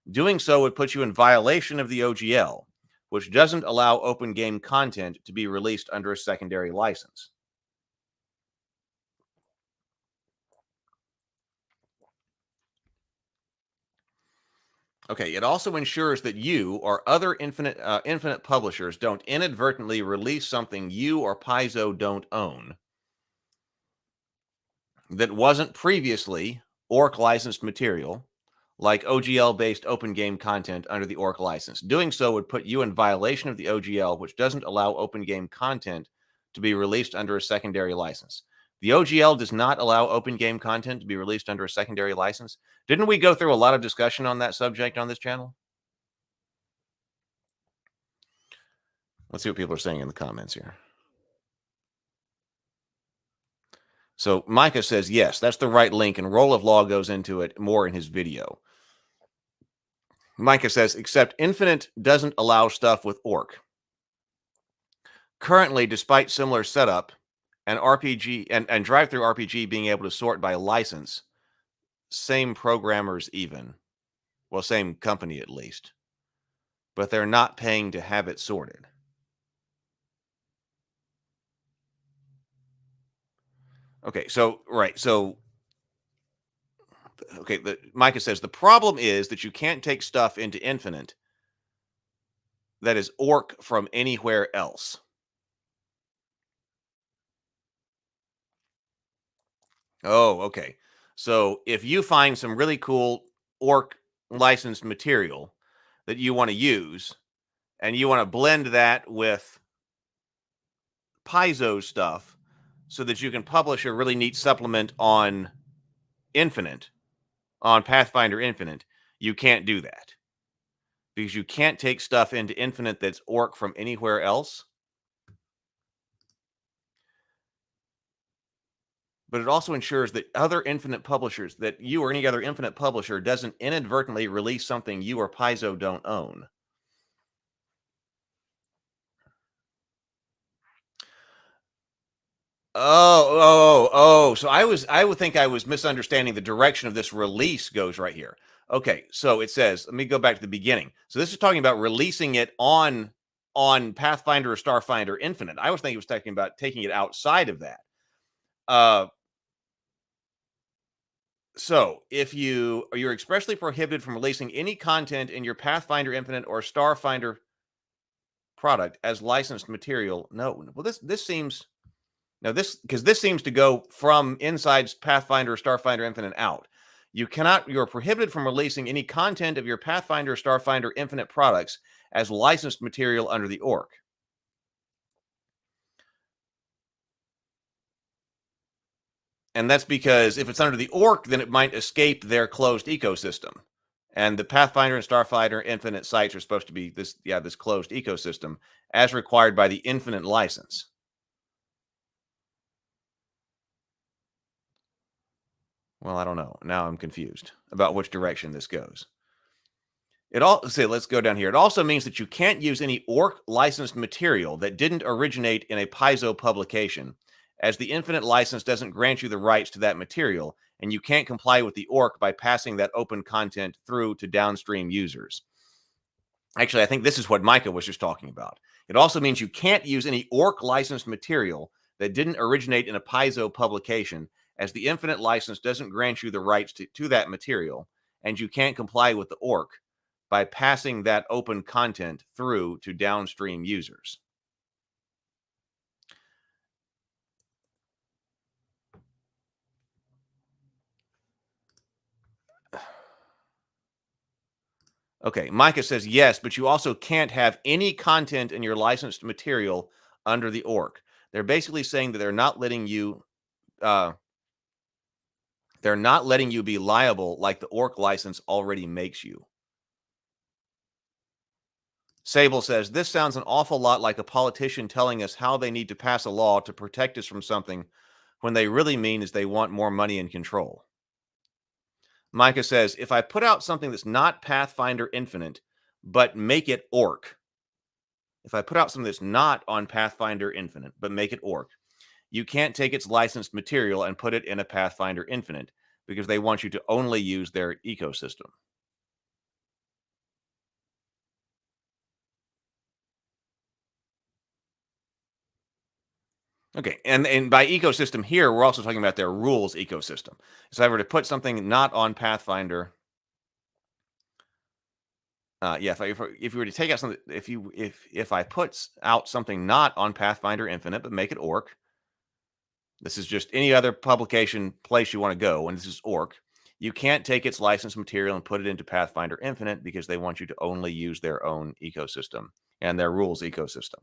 Doing so would put you in violation of the OGL, which doesn't allow open game content to be released under a secondary license. Okay, it also ensures that you or other Infinite publishers don't inadvertently release something you or Paizo don't own that wasn't previously ORC licensed material, like OGL-based open game content under the ORC license. Doing so would put you in violation of the OGL, which doesn't allow open game content to be released under a secondary license. The OGL does not allow open game content to be released under a secondary license. Didn't we go through a lot of discussion on that subject on this channel? Let's see what people are saying in the comments here. So Micah says, yes, that's the right link, and Roll of Law goes into it more in his video. Micah says, except Infinite doesn't allow stuff with ORC. Currently, despite similar setup, and RPG and drive-through RPG being able to sort by license, same programmers even, well, same company at least, but they're not paying to have it sorted. Okay, so right, so okay, Micah says the problem is that you can't take stuff into Infinite that is ORC from anywhere else. Oh, okay. So if you find some really cool ORC licensed material that you want to use, and you want to blend that with Paizo stuff so that you can publish a really neat supplement on Infinite, on Pathfinder Infinite, you can't do that. Because you can't take stuff into Infinite that's ORC from anywhere else. But it also ensures that other Infinite publishers, that you or any other Infinite publisher doesn't inadvertently release something you or Paizo don't own. So I would think I was misunderstanding the direction of this release goes right here. Okay, so it says, let me go back to the beginning. So this is talking about releasing it on Pathfinder or Starfinder Infinite. I was thinking it was talking about taking it outside of that. So if you're expressly prohibited from releasing any content in your Pathfinder Infinite or Starfinder product as licensed material. No, well, this seems now this because this seems to go from inside Pathfinder or Starfinder Infinite out. You are prohibited from releasing any content of your Pathfinder, Starfinder, Infinite products as licensed material under the ORC. And that's because if it's under the ORC, then it might escape their closed ecosystem. And the Pathfinder and Starfinder Infinite sites are supposed to be this closed ecosystem as required by the Infinite license. Well, I don't know. Now I'm confused about which direction this goes. Let's go down here. It also means that you can't use any ORC licensed material that didn't originate in a Paizo publication, as the Infinite license doesn't grant you the rights to that material, and you can't comply with the ORC by passing that open content through to downstream users. Actually, I think this is what Micah was just talking about. It also means you can't use any ORC licensed material that didn't originate in a Paizo publication, as the Infinite license doesn't grant you the rights to that material, and you can't comply with the ORC by passing that open content through to downstream users. Okay, Micah says yes, but you also can't have any content in your licensed material under the ORC. They're basically saying that they're not letting you be liable like the ORC license already makes you. Sable says, this sounds an awful lot like a politician telling us how they need to pass a law to protect us from something when they really mean is they want more money and control. Micah says, if I put out something that's not Pathfinder Infinite, but make it ORC. If I put out something that's not on Pathfinder Infinite, but make it ORC, you can't take its licensed material and put it in a Pathfinder Infinite because they want you to only use their ecosystem. Okay, and by ecosystem here, we're also talking about their rules ecosystem. So if I were to put something not on Pathfinder, if you were to take out something, if I put out something not on Pathfinder Infinite but make it ORC, this is just any other publication place you want to go, and this is ORC. You can't take its licensed material and put it into Pathfinder Infinite because they want you to only use their own ecosystem and their rules ecosystem.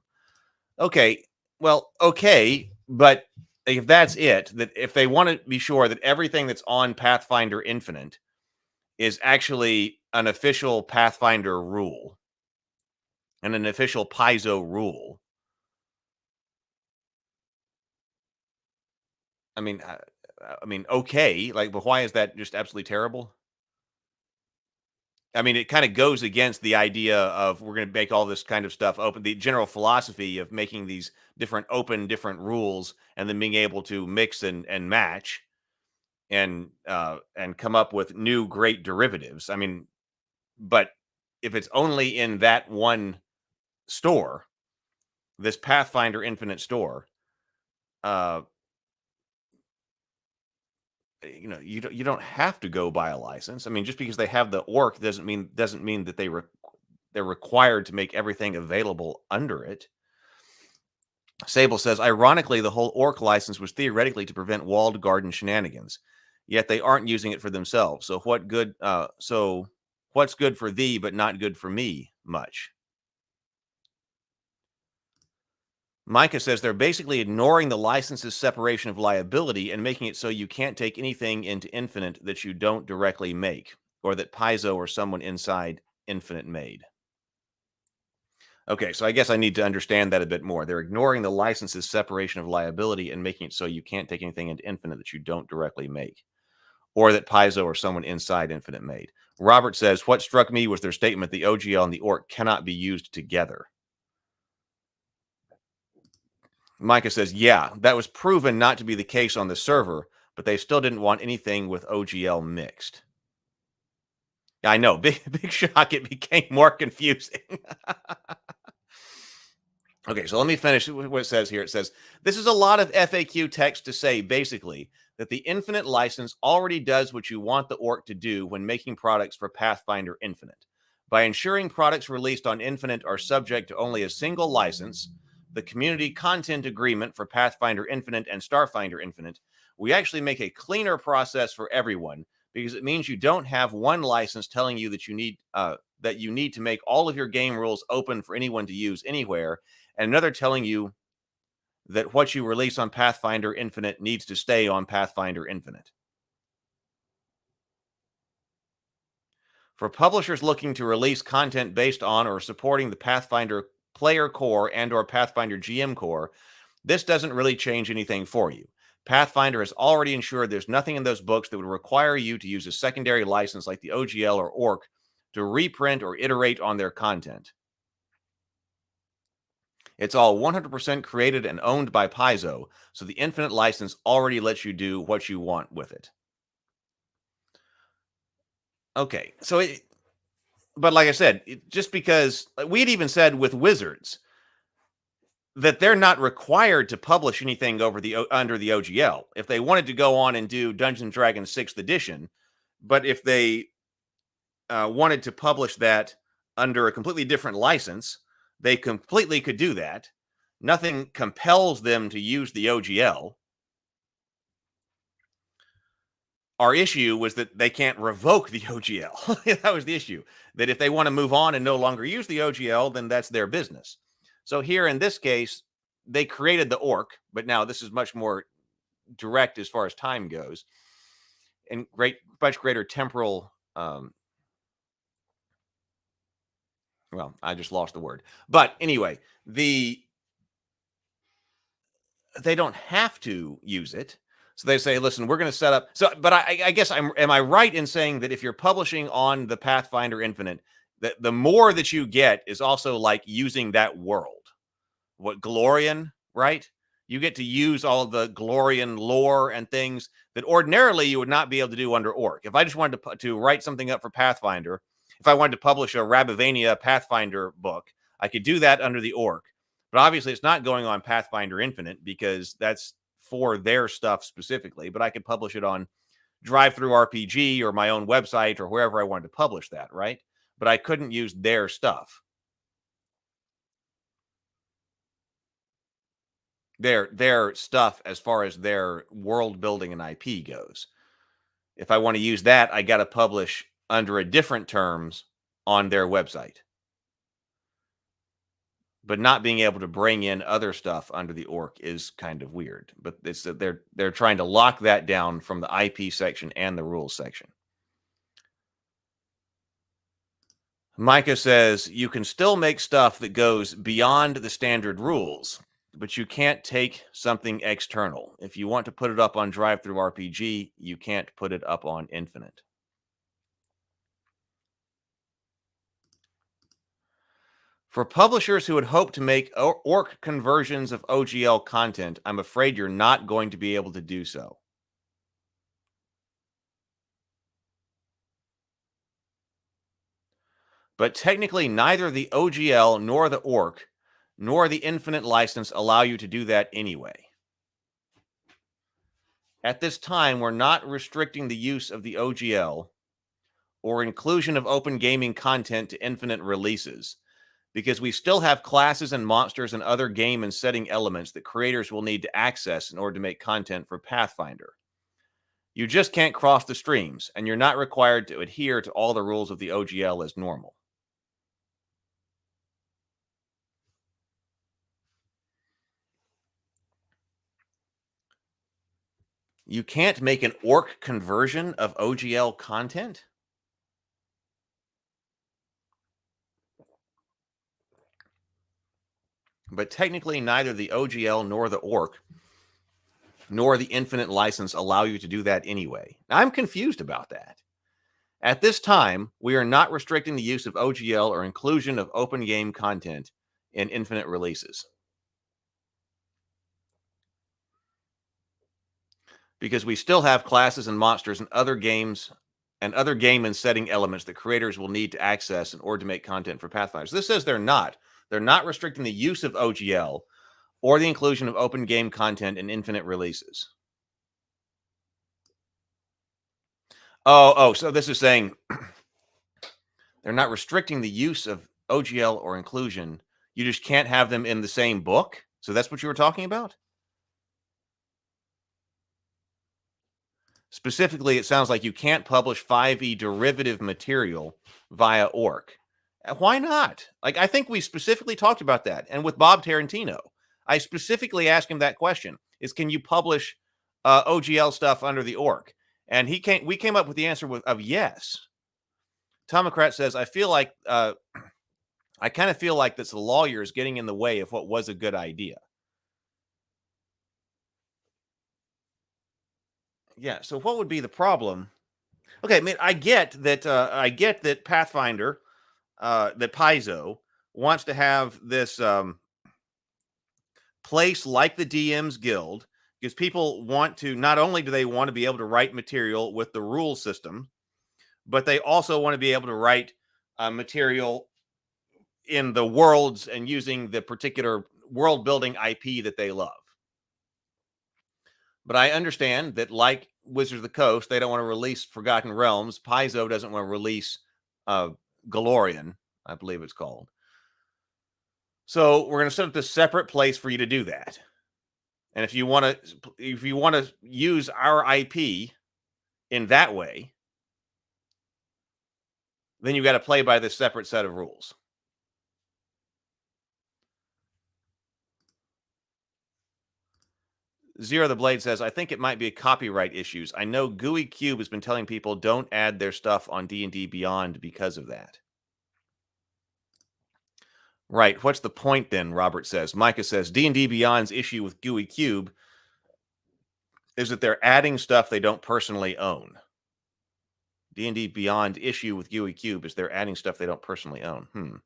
Okay. Well, okay, but if that's it, that if they want to be sure that everything that's on Pathfinder Infinite is actually an official Pathfinder rule and an official Paizo rule, I mean, okay, like, but why is that just absolutely terrible? I mean, it kind of goes against the idea of we're going to make all this kind of stuff open. The general philosophy of making these different rules and then being able to mix and match and come up with new great derivatives. I mean, but if it's only in that one store, this Pathfinder Infinite store, you don't have to go buy a license. I mean, just because they have the ORC doesn't mean that they're required to make everything available under it. Sable says, ironically, the whole ORC license was theoretically to prevent walled garden shenanigans, yet they aren't using it for themselves. So what's good for thee but not good for me much? Micah says they're basically ignoring the license's separation of liability and making it so you can't take anything into Infinite that you don't directly make, or that Paizo or someone inside Infinite made. Okay, so I guess I need to understand that a bit more. They're ignoring the license's separation of liability and making it so you can't take anything into Infinite that you don't directly make, or that Paizo or someone inside Infinite made. Robert says, what struck me was their statement, the OGL and the ORC cannot be used together. Micah says, yeah, that was proven not to be the case on the server, but they still didn't want anything with OGL mixed. I know, big shock, it became more confusing. Okay, so let me finish what it says here. It says, this is a lot of FAQ text to say, basically, that the Infinite license already does what you want the ORC to do when making products for Pathfinder Infinite. By ensuring products released on Infinite are subject to only a single license, the community content agreement for Pathfinder Infinite and Starfinder Infinite, we actually make a cleaner process for everyone because it means you don't have one license telling you that you need to make all of your game rules open for anyone to use anywhere, and another telling you that what you release on Pathfinder Infinite needs to stay on Pathfinder Infinite. For publishers looking to release content based on or supporting the Pathfinder player core and or Pathfinder GM core, this doesn't really change anything for you. Pathfinder has already ensured there's nothing in those books that would require you to use a secondary license like the OGL or ORC to reprint or iterate on their content. It's all 100% created and owned by Paizo, so the Infinite license already lets you do what you want with it. Okay, so but like I said, just because we had even said with Wizards that they're not required to publish anything under the OGL. If they wanted to go on and do Dungeons & Dragons 6th edition, but if they wanted to publish that under a completely different license, they completely could do that. Nothing compels them to use the OGL. Our issue was that they can't revoke the OGL. That was the issue. That if they want to move on and no longer use the OGL, then that's their business. So here in this case, they created the ORC, but now this is much more direct as far as time goes, and much greater temporal. Well, I just lost the word. But anyway, they don't have to use it. So they say, listen, we're going to set up. So, but I guess am I right in saying that if you're publishing on the Pathfinder Infinite, that the more that you get is also like using that world. What Glorian, right? You get to use all of the Glorian lore and things that ordinarily you would not be able to do under ORC. If I just wanted to write something up for Pathfinder, if I wanted to publish a Rabavania Pathfinder book, I could do that under the ORC. But obviously it's not going on Pathfinder Infinite because that's for their stuff specifically. But I could publish it on Drive-Thru-RPG or my own website or wherever I wanted to publish that, right? But I couldn't use their stuff. Their stuff as far as their world building and IP goes. If I want to use that, I got to publish under a different terms on their website. But not being able to bring in other stuff under the ORC is kind of weird. But it's that they're trying to lock that down from the IP section and the rules section. Micah says, you can still make stuff that goes beyond the standard rules, but you can't take something external. If you want to put it up on Drive-Thru-RPG, you can't put it up on Infinite. For publishers who would hope to make ORC conversions of OGL content, I'm afraid you're not going to be able to do so. But technically, neither the OGL nor the ORC nor the Infinite license allow you to do that anyway. At this time, we're not restricting the use of the OGL or inclusion of open gaming content to Infinite releases, because we still have classes and monsters and other game and setting elements that creators will need to access in order to make content for Pathfinder. You just can't cross the streams, and you're not required to adhere to all the rules of the OGL as normal. You can't make an ORC conversion of OGL content? But technically, neither the OGL nor the ORC nor the Infinite license allow you to do that anyway. Now, I'm confused about that. At this time, we are not restricting the use of OGL or inclusion of open game content in Infinite releases, because we still have classes and monsters and other games and other game and setting elements that creators will need to access in order to make content for Pathfinder. So this says they're not. They're not restricting the use of OGL or the inclusion of open game content in Infinite releases. So this is saying they're not restricting the use of OGL or inclusion. You just can't have them in the same book. So that's what you were talking about? Specifically, it sounds like you can't publish 5e derivative material via ORC. Why not? Like, I think we specifically talked about that. And with Bob Tarantino, I specifically asked him that question: is can you publish OGL stuff under the ORC? And we came up with the answer of yes. Tomocrat says, I feel like I kind of feel like this lawyer is getting in the way of what was a good idea. Yeah. So what would be the problem? Okay, I mean, I get that Pathfinder, that Paizo wants to have this place like the DM's Guild, because people want to, not only do they want to be able to write material with the rule system, but they also want to be able to write material in the worlds and using the particular world building IP that they love. But I understand that, like Wizards of the Coast, they don't want to release Forgotten Realms. Paizo doesn't want to release Galorian, I believe it's called. So we're going to set up this separate place for you to do that. And if you want to use our IP in that way, then you got to play by this separate set of rules. Zero the Blade says, I think it might be copyright issues. I know GUI Cube has been telling people don't add their stuff on D&D Beyond because of that. Right. What's the point then, Robert says. Micah says, D&D Beyond's issue with GUI Cube is that they're adding stuff they don't personally own. D&D Beyond issue with GUI Cube is they're adding stuff they don't personally own.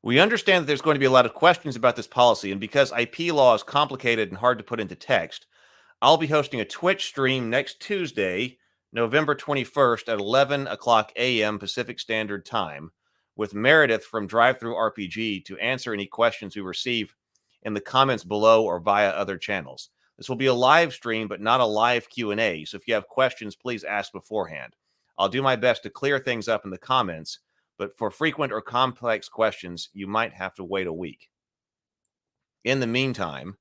We understand that there's going to be a lot of questions about this policy, and because IP law is complicated and hard to put into text, I'll be hosting a Twitch stream next Tuesday, November 21st at 11 o'clock a.m. Pacific Standard Time with Meredith from Drive-Thru RPG to answer any questions we receive in the comments below or via other channels. This will be a live stream, but not a live Q&A, so if you have questions, please ask beforehand. I'll do my best to clear things up in the comments, but for frequent or complex questions, you might have to wait a week. In the meantime,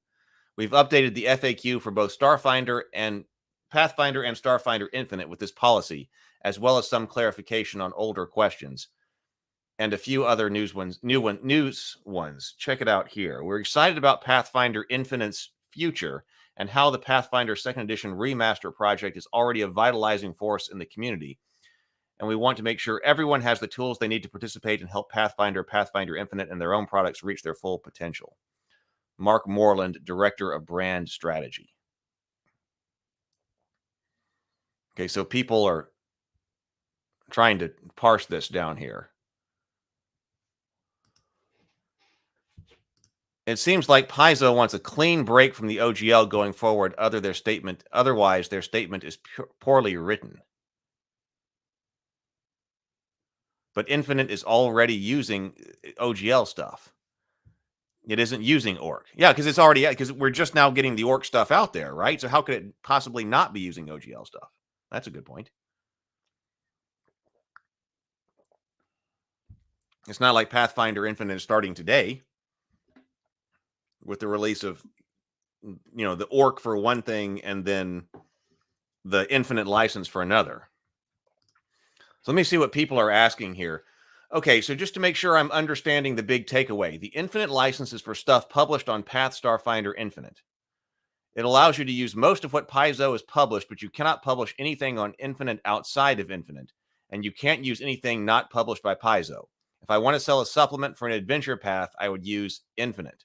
we've updated the FAQ for both Pathfinder and Starfinder Infinite with this policy, as well as some clarification on older questions and a few other news ones. Check it out here. We're excited about Pathfinder Infinite's future and how the Pathfinder 2nd Edition Remaster project is already a vitalizing force in the community. And we want to make sure everyone has the tools they need to participate and help Pathfinder Infinite, and their own products reach their full potential. Mark Moreland, Director of Brand Strategy. Okay, so people are trying to parse this down here. It seems like Paizo wants a clean break from the OGL going forward. Otherwise, their statement is poorly written. But Infinite is already using OGL stuff. It isn't using ORC. Yeah, because we're just now getting the ORC stuff out there, right? So how could it possibly not be using OGL stuff? That's a good point. It's not like Pathfinder Infinite is starting today with the release of, the ORC for one thing and then the Infinite license for another. So let me see what people are asking here. Okay, so just to make sure I'm understanding the big takeaway, the Infinite license is for stuff published on Path Starfinder Infinite. It allows you to use most of what Paizo has published, but you cannot publish anything on Infinite outside of Infinite, and you can't use anything not published by Paizo. If I want to sell a supplement for an adventure path, I would use Infinite.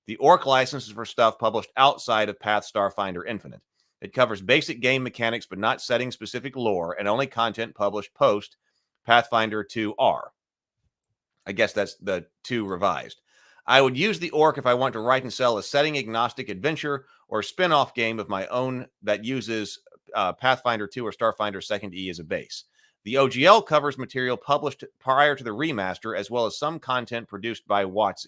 The ORC license is for stuff published outside of Path Starfinder Infinite. It covers basic game mechanics, but not setting-specific lore, and only content published post Pathfinder 2R. I guess that's the 2 revised. I would use the ORC if I want to write and sell a setting-agnostic adventure or spin-off game of my own that uses Pathfinder 2 or Starfinder 2nd E as a base. The OGL covers material published prior to the remaster, as well as some content produced by WotC.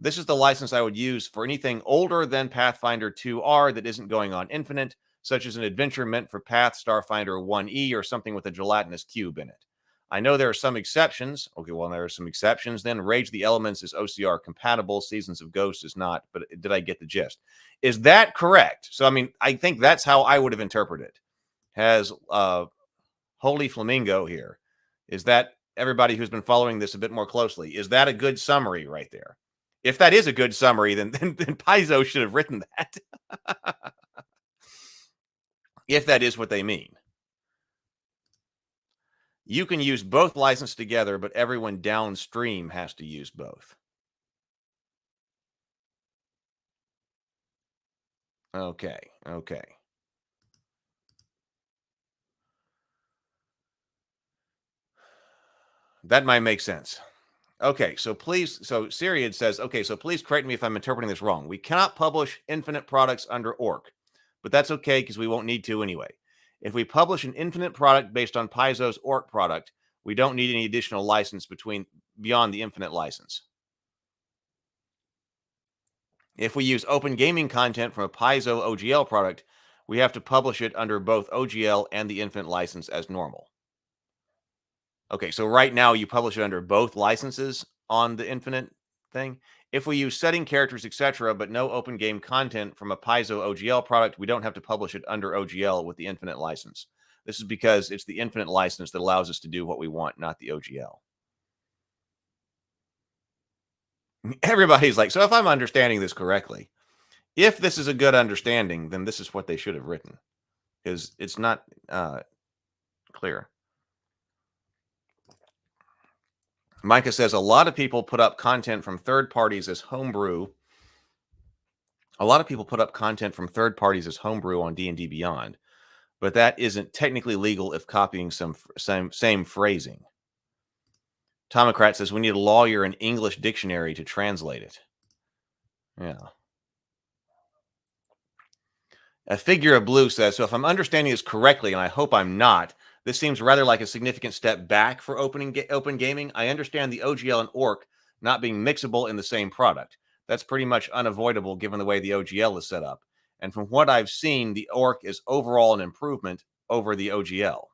This is the license I would use for anything older than Pathfinder 2R that isn't going on Infinite, such as an adventure meant for Path Starfinder 1E or something with a gelatinous cube in it. I know there are some exceptions. Okay, well, there are some exceptions. Then Rage of the Elements is OCR compatible. Seasons of Ghost is not. But did I get the gist? Is that correct? So, I mean, I think that's how I would have interpreted it. Has Holy Flamingo here. Is that everybody who's been following this a bit more closely? Is that a good summary right there? If that is a good summary, then Paizo should have written that. If that is what they mean. You can use both licenses together, but everyone downstream has to use both. Okay. That might make sense. Okay, so Syriad says, okay, so please correct me if I'm interpreting this wrong. We cannot publish infinite products under ORC, but that's okay because we won't need to anyway. If we publish an infinite product based on Paizo's ORC product, we don't need any additional license beyond the infinite license. If we use open gaming content from a Paizo OGL product, we have to publish it under both OGL and the infinite license as normal. Okay, so right now you publish it under both licenses on the infinite thing. If we use setting characters, etc., but no open game content from a Paizo OGL product, we don't have to publish it under OGL with the infinite license. This is because it's the infinite license that allows us to do what we want, not the OGL. Everybody's like, so if I'm understanding this correctly, if this is a good understanding, then this is what they should have written, because it's not clear. Micah says a lot of people put up content from third parties as homebrew. A lot of people put up content from third parties as homebrew on D&D Beyond, but that isn't technically legal if copying some same phrasing. Tomocrat says we need a lawyer and English dictionary to translate it. Yeah. A Figure of Blue says, so if I'm understanding this correctly, and I hope I'm not, this seems rather like a significant step back for open gaming. I understand the OGL and ORC not being mixable in the same product. That's pretty much unavoidable given the way the OGL is set up. And from what I've seen, the ORC is overall an improvement over the OGL.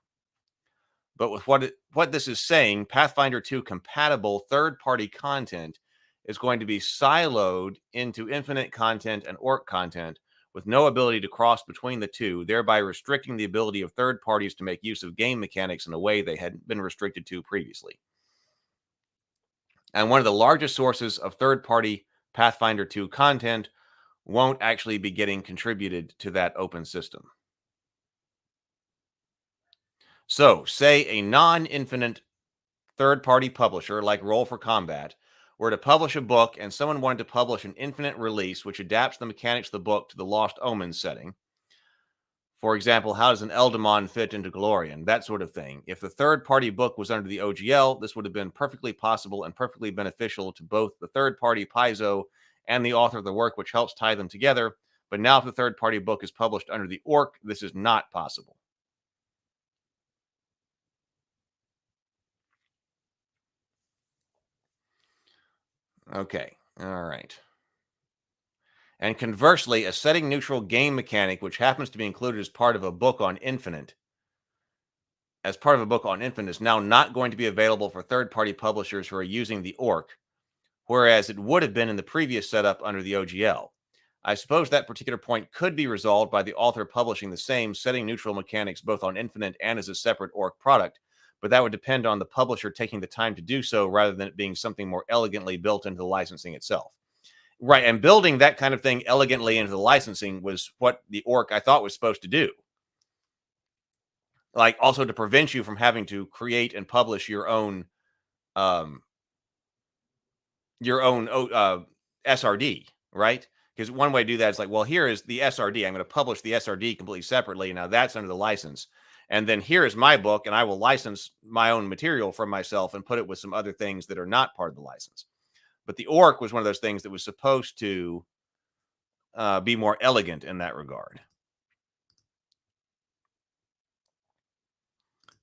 But with what this is saying, Pathfinder 2 compatible third-party content is going to be siloed into infinite content and ORC content with no ability to cross between the two, thereby restricting the ability of third parties to make use of game mechanics in a way they had been restricted to previously. And one of the largest sources of third-party Pathfinder 2 content won't actually be getting contributed to that open system. So, say a non-infinite third-party publisher like Roll for Combat were to publish a book and someone wanted to publish an infinite release which adapts the mechanics of the book to the Lost Omens setting. For example, how does an Eldamon fit into Glorian? That sort of thing. If the third-party book was under the OGL, this would have been perfectly possible and perfectly beneficial to both the third-party Paizo and the author of the work, which helps tie them together. But now if the third-party book is published under the ORC, this is not possible. Okay, all right. And conversely, a setting-neutral game mechanic, which happens to be included as part of a book on Infinite, is now not going to be available for third-party publishers who are using the ORC, whereas it would have been in the previous setup under the OGL. I suppose that particular point could be resolved by the author publishing the same setting-neutral mechanics both on Infinite and as a separate ORC product, but that would depend on the publisher taking the time to do so rather than it being something more elegantly built into the licensing itself. Right, and building that kind of thing elegantly into the licensing was what the ORC, I thought, was supposed to do. Like, also to prevent you from having to create and publish your own SRD, right? Because one way to do that is like, well, here is the SRD. I'm going to publish the SRD completely separately. Now that's under the license. And then here is my book, and I will license my own material from myself and put it with some other things that are not part of the license. But the ORC was one of those things that was supposed to be more elegant in that regard.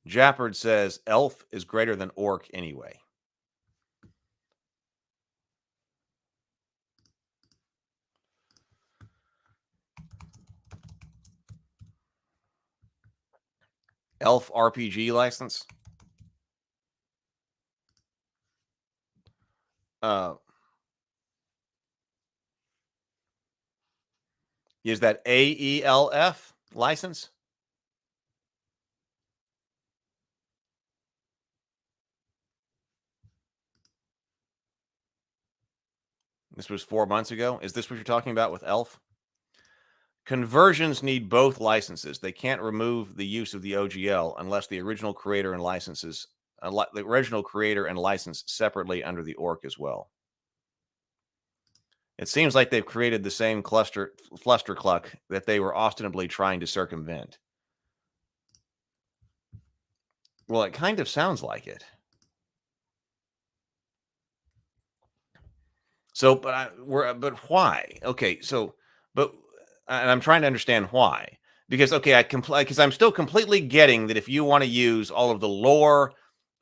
Jappard says, Elf is greater than Orc anyway. Elf RPG license? Is that AELF license? This was 4 months ago. Is this what you're talking about with ELF? Conversions need both licenses. They can't remove the use of the OGL unless the original creator and licenses, the original creator and license separately under the ORC as well. It seems like they've created the same clustercluck that they were ostensibly trying to circumvent. Well, it kind of sounds like it. So, but why? Okay, so, and I'm trying to understand why. Because because I'm still completely getting that if you want to use all of the lore,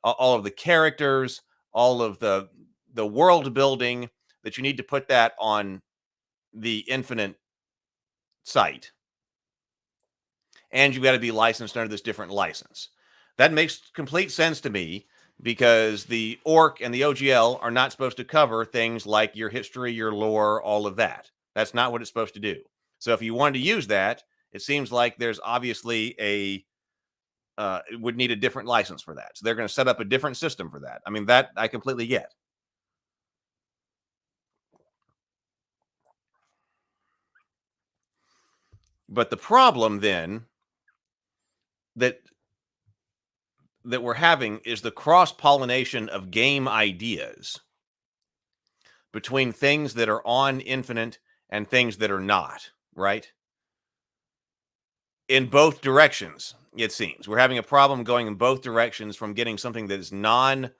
all of the characters, all of the world building, that you need to put that on the Infinite site, and you've got to be licensed under this different license. That makes complete sense to me, because the ORC and the OGL are not supposed to cover things like your history, your lore, all of that. That's not what it's supposed to do. So if you wanted to use that, it seems like there's obviously it would need a different license for that. So they're going to set up a different system for that. I mean, that I completely get. But the problem then that we're having is the cross-pollination of game ideas between things that are on Infinite and things that are not, right? In both directions, it seems. We're having a problem going in both directions, from getting something that is non-IP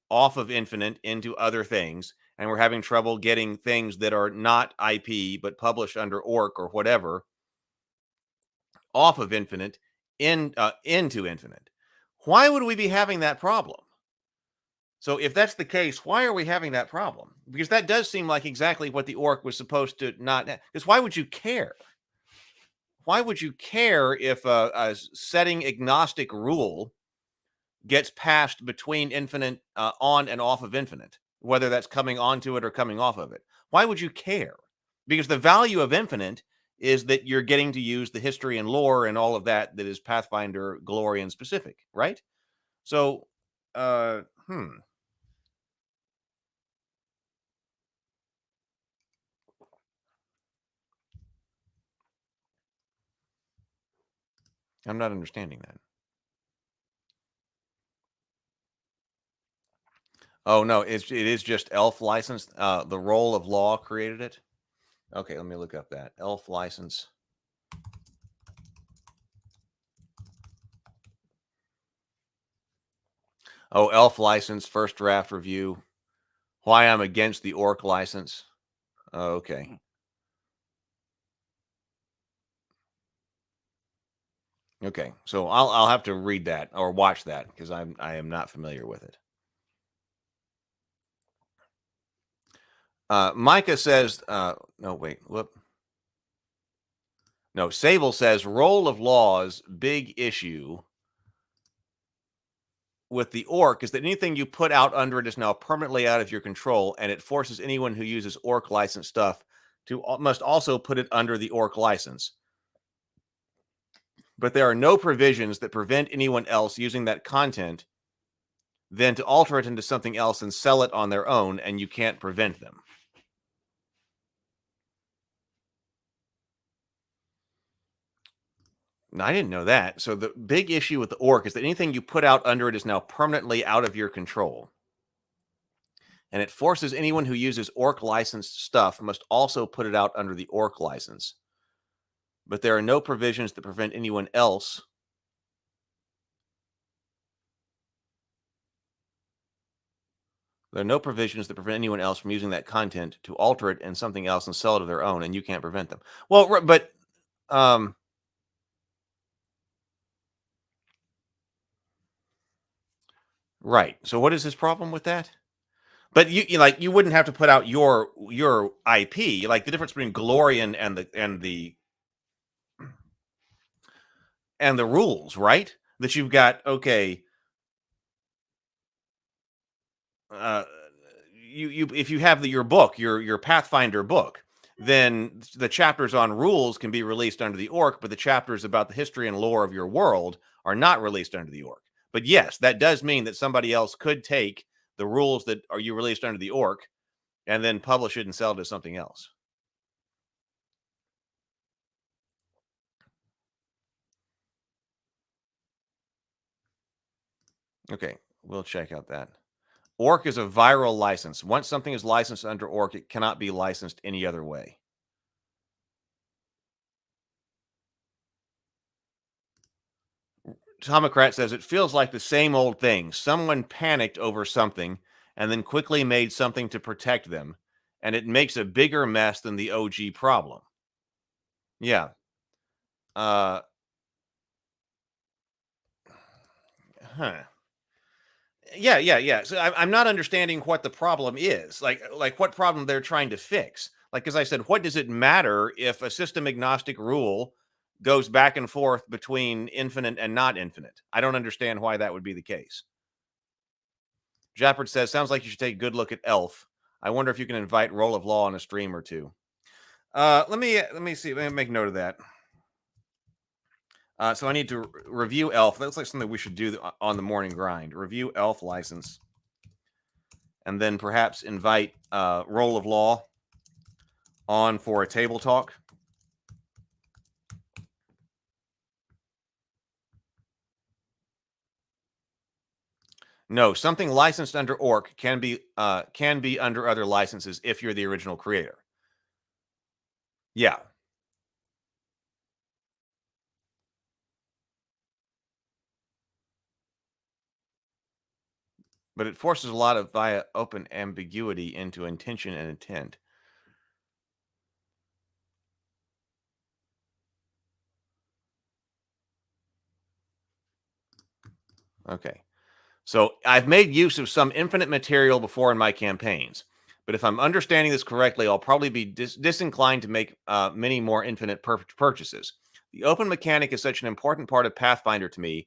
off of Infinite into other things, and we're having trouble getting things that are not IP but published under ORC or whatever off of Infinite into Infinite. Why would we be having that problem? So if that's the case, why are we having that problem? Because that does seem like exactly what the ORC was supposed to not. Because why would you care? Why would you care if a setting agnostic rule gets passed between Infinite on and off of Infinite, whether that's coming onto it or coming off of it? Why would you care? Because the value of Infinite is that you're getting to use the history and lore and all of that is Pathfinder, Glorian specific, right? So, I'm not understanding that. Oh, no, it is just ELF license. The role of law created it. Okay, let me look up that. ELF license. Oh, ELF license, first draft review. Why I'm against the ORC license. Oh, okay. Okay, so I'll have to read that or watch that, because I am not familiar with it. Micah says, no, wait, whoop. No, Sable says, role of law's big issue with the ORC is that anything you put out under it is now permanently out of your control, and it forces anyone who uses ORC license stuff to must also put it under the ORC license. But there are no provisions that prevent anyone else using that content then to alter it into something else and sell it on their own, and you can't prevent them. Now, I didn't know that. So the big issue with the ORC is that anything you put out under it is now permanently out of your control. And it forces anyone who uses ORC licensed stuff must also put it out under the ORC license. But there are no provisions that prevent anyone else from using that content to alter it in something else and sell it of their own, and you can't prevent them. Well, but right. So what is his problem with that? But you wouldn't have to put out your IP. Like, the difference between Glorian and the rules, right? That you've got, okay, if you have your book, your Pathfinder book, then the chapters on rules can be released under the ORC, but the chapters about the history and lore of your world are not released under the ORC. But yes, that does mean that somebody else could take the rules that are you released under the ORC and then publish it and sell it to something else. Okay, we'll check out that. ORC is a viral license. Once something is licensed under ORC, it cannot be licensed any other way. Tomocrat says it feels like the same old thing. Someone panicked over something and then quickly made something to protect them, and it makes a bigger mess than the OG problem. Yeah. Huh. Yeah. So I'm not understanding what the problem is. Like what problem they're trying to fix. Like, as I said, what does it matter if a system agnostic rule goes back and forth between infinite and not infinite? I don't understand why that would be the case. Jappert says, sounds like you should take a good look at Elf. I wonder if you can invite Roll of Law on a stream or two. Let me see. Let me make note of that. So I need to review Elf. That looks like something we should do on the morning grind. Review Elf license. And then perhaps invite Roll of Law on for a table talk. No, something licensed under ORC can be under other licenses if you're the original creator. Yeah. But it forces a lot of via open ambiguity into intention and intent. Okay. So I've made use of some infinite material before in my campaigns, but if I'm understanding this correctly, I'll probably be disinclined to make many more infinite purchases. The open mechanic is such an important part of Pathfinder to me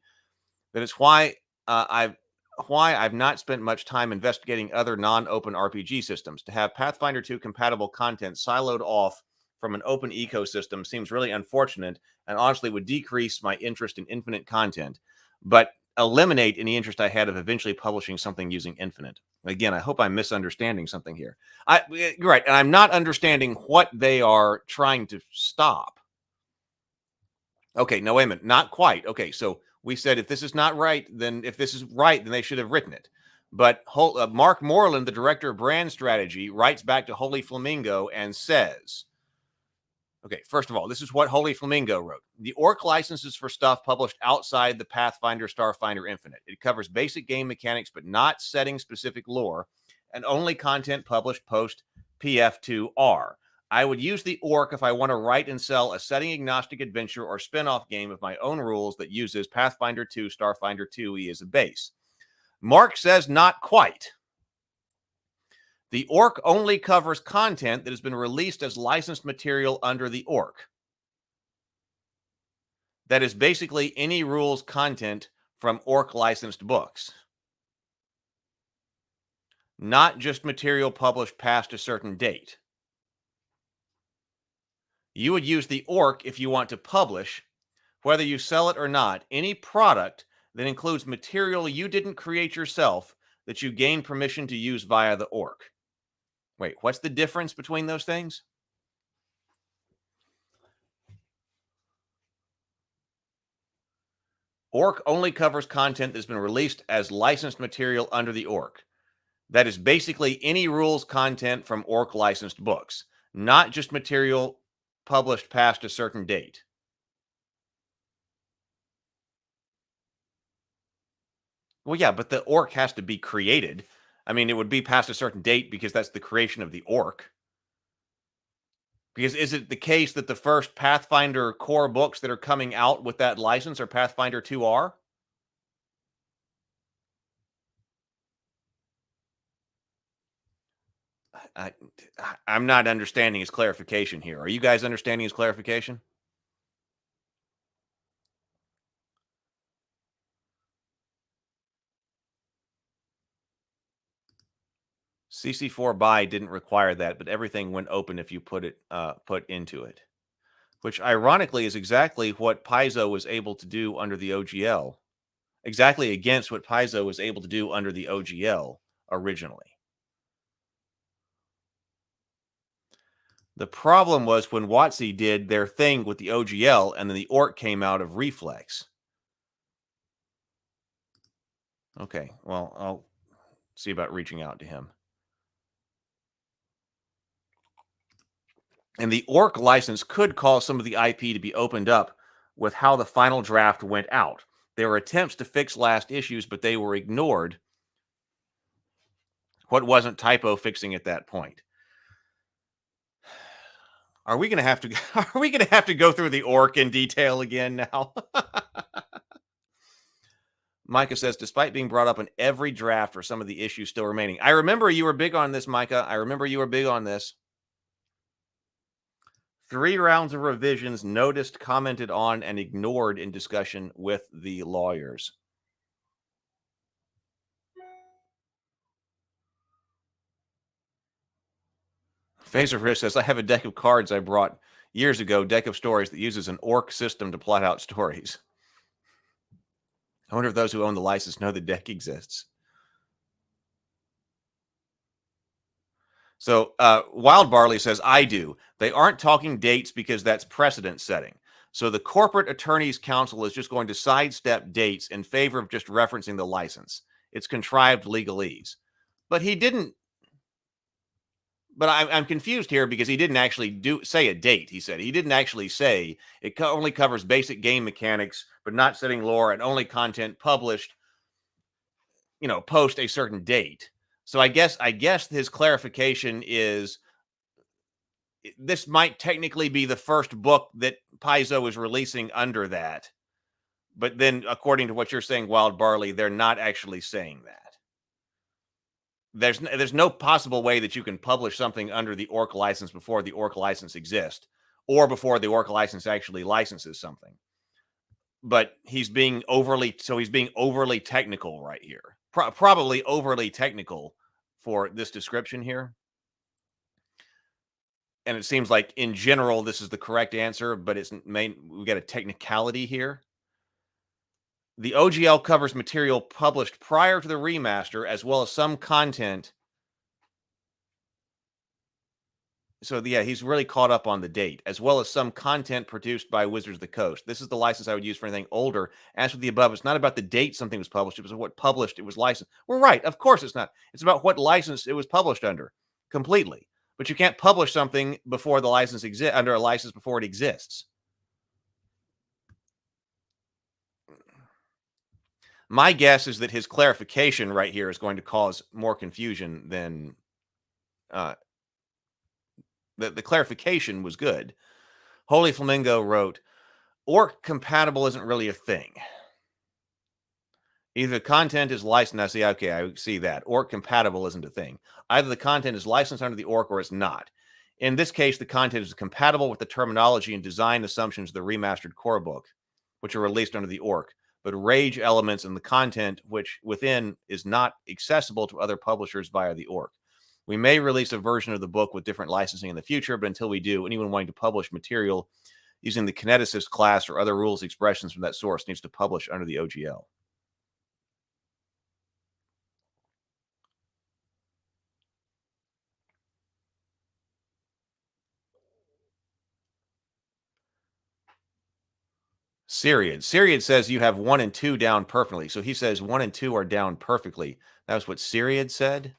that it's why I've not spent much time investigating other non-open RPG systems. To have Pathfinder 2 compatible content siloed off from an open ecosystem seems really unfortunate and honestly would decrease my interest in infinite content, but eliminate any interest I had of eventually publishing something using infinite. Again, I hope I'm misunderstanding something here. You're right, and I'm not understanding what they are trying to stop. Okay, no, wait a minute, not quite. Okay, so we said if this is not right, then if this is right, then they should have written it. But Mark Moreland, the director of brand strategy, writes back to Holy Flamingo and says, okay, first of all, this is what Holy Flamingo wrote. The ORC licenses for stuff published outside the Pathfinder Starfinder Infinite. It covers basic game mechanics, but not setting-specific lore, and only content published post PF2R. I would use the ORC if I want to write and sell a setting-agnostic adventure or spin-off game of my own rules that uses Pathfinder 2 Starfinder 2e as a base. Mark says not quite. The ORC only covers content that has been released as licensed material under the ORC. That is basically any rules content from ORC licensed books. Not just material published past a certain date. You would use the ORC if you want to publish, whether you sell it or not, any product that includes material you didn't create yourself that you gain permission to use via the ORC. Wait, what's the difference between those things? ORC only covers content that's been released as licensed material under the ORC. That is basically any rules content from ORC licensed books, not just material published past a certain date. Well, yeah, but the ORC has to be created. I mean, it would be past a certain date because that's the creation of the ORC. Because is it the case that the first Pathfinder core books that are coming out with that license are Pathfinder 2R? I'm not understanding his clarification here. Are you guys understanding his clarification? CC4 BY didn't require that, but everything went open if you put into it, which ironically is exactly what Paizo was able to do under the OGL, exactly against what Paizo was able to do under the OGL originally. The problem was when WotC did their thing with the OGL, and then the ORC came out of Reflex. Okay, well, I'll see about reaching out to him. And the ORC license could cause some of the IP to be opened up with how the final draft went out. There were attempts to fix last issues, but they were ignored. What wasn't typo fixing at that point? Are we going to have to? Are we going to have to go through the ORC in detail again now? Micah says, despite being brought up in every draft, for some of the issues still remaining. I remember you were big on this, Micah. I remember you were big on this. 3 rounds of revisions noticed, commented on, and ignored in discussion with the lawyers. Phaser Rich says, I have a deck of cards I brought years ago, deck of stories that uses an ORC system to plot out stories. I wonder if those who own the license know the deck exists. So Wild Barley says, I do. They aren't talking dates because that's precedent setting. So the Corporate Attorneys Council is just going to sidestep dates in favor of just referencing the license. It's contrived legalese. But he didn't. But I'm confused here because he didn't actually say a date. He said he didn't actually say it only covers basic game mechanics, but not setting lore, and only content published, post a certain date. So I guess his clarification is this might technically be the first book that Paizo is releasing under that. But then, according to what you're saying, Wild Barley, they're not actually saying that. There's no possible way that you can publish something under the ORC license before the ORC license exists, or before the ORC license actually licenses something. But he's being overly technical right here. Probably overly technical for this description here. And it seems like in general this is the correct answer, but we've got a technicality here. The OGL covers material published prior to the remaster, as well as some content. So, yeah, he's really caught up on the date, as well as some content produced by Wizards of the Coast. This is the license I would use for anything older. As with the above, it's not about the date something was published. It was what published it was licensed. We're right. Of course it's not. It's about what license it was published under completely. But you can't publish something before the license exists, under a license before it exists. My guess is that his clarification right here is going to cause more confusion than the clarification was good. Holy Flamingo wrote, ORC compatible isn't really a thing. Either the content is licensed. I see, okay, I see that. ORC compatible isn't a thing. Either the content is licensed under the ORC or it's not. In this case, the content is compatible with the terminology and design assumptions of the remastered core book, which are released under the ORC. But rage elements in the content which within is not accessible to other publishers via the ORC. We may release a version of the book with different licensing in the future, but until we do, anyone wanting to publish material using the kineticist class or other rules expressions from that source needs to publish under the OGL. Syriad says you have 1 and 2 down perfectly. So he says 1 and 2 are down perfectly. That was what Syriad said.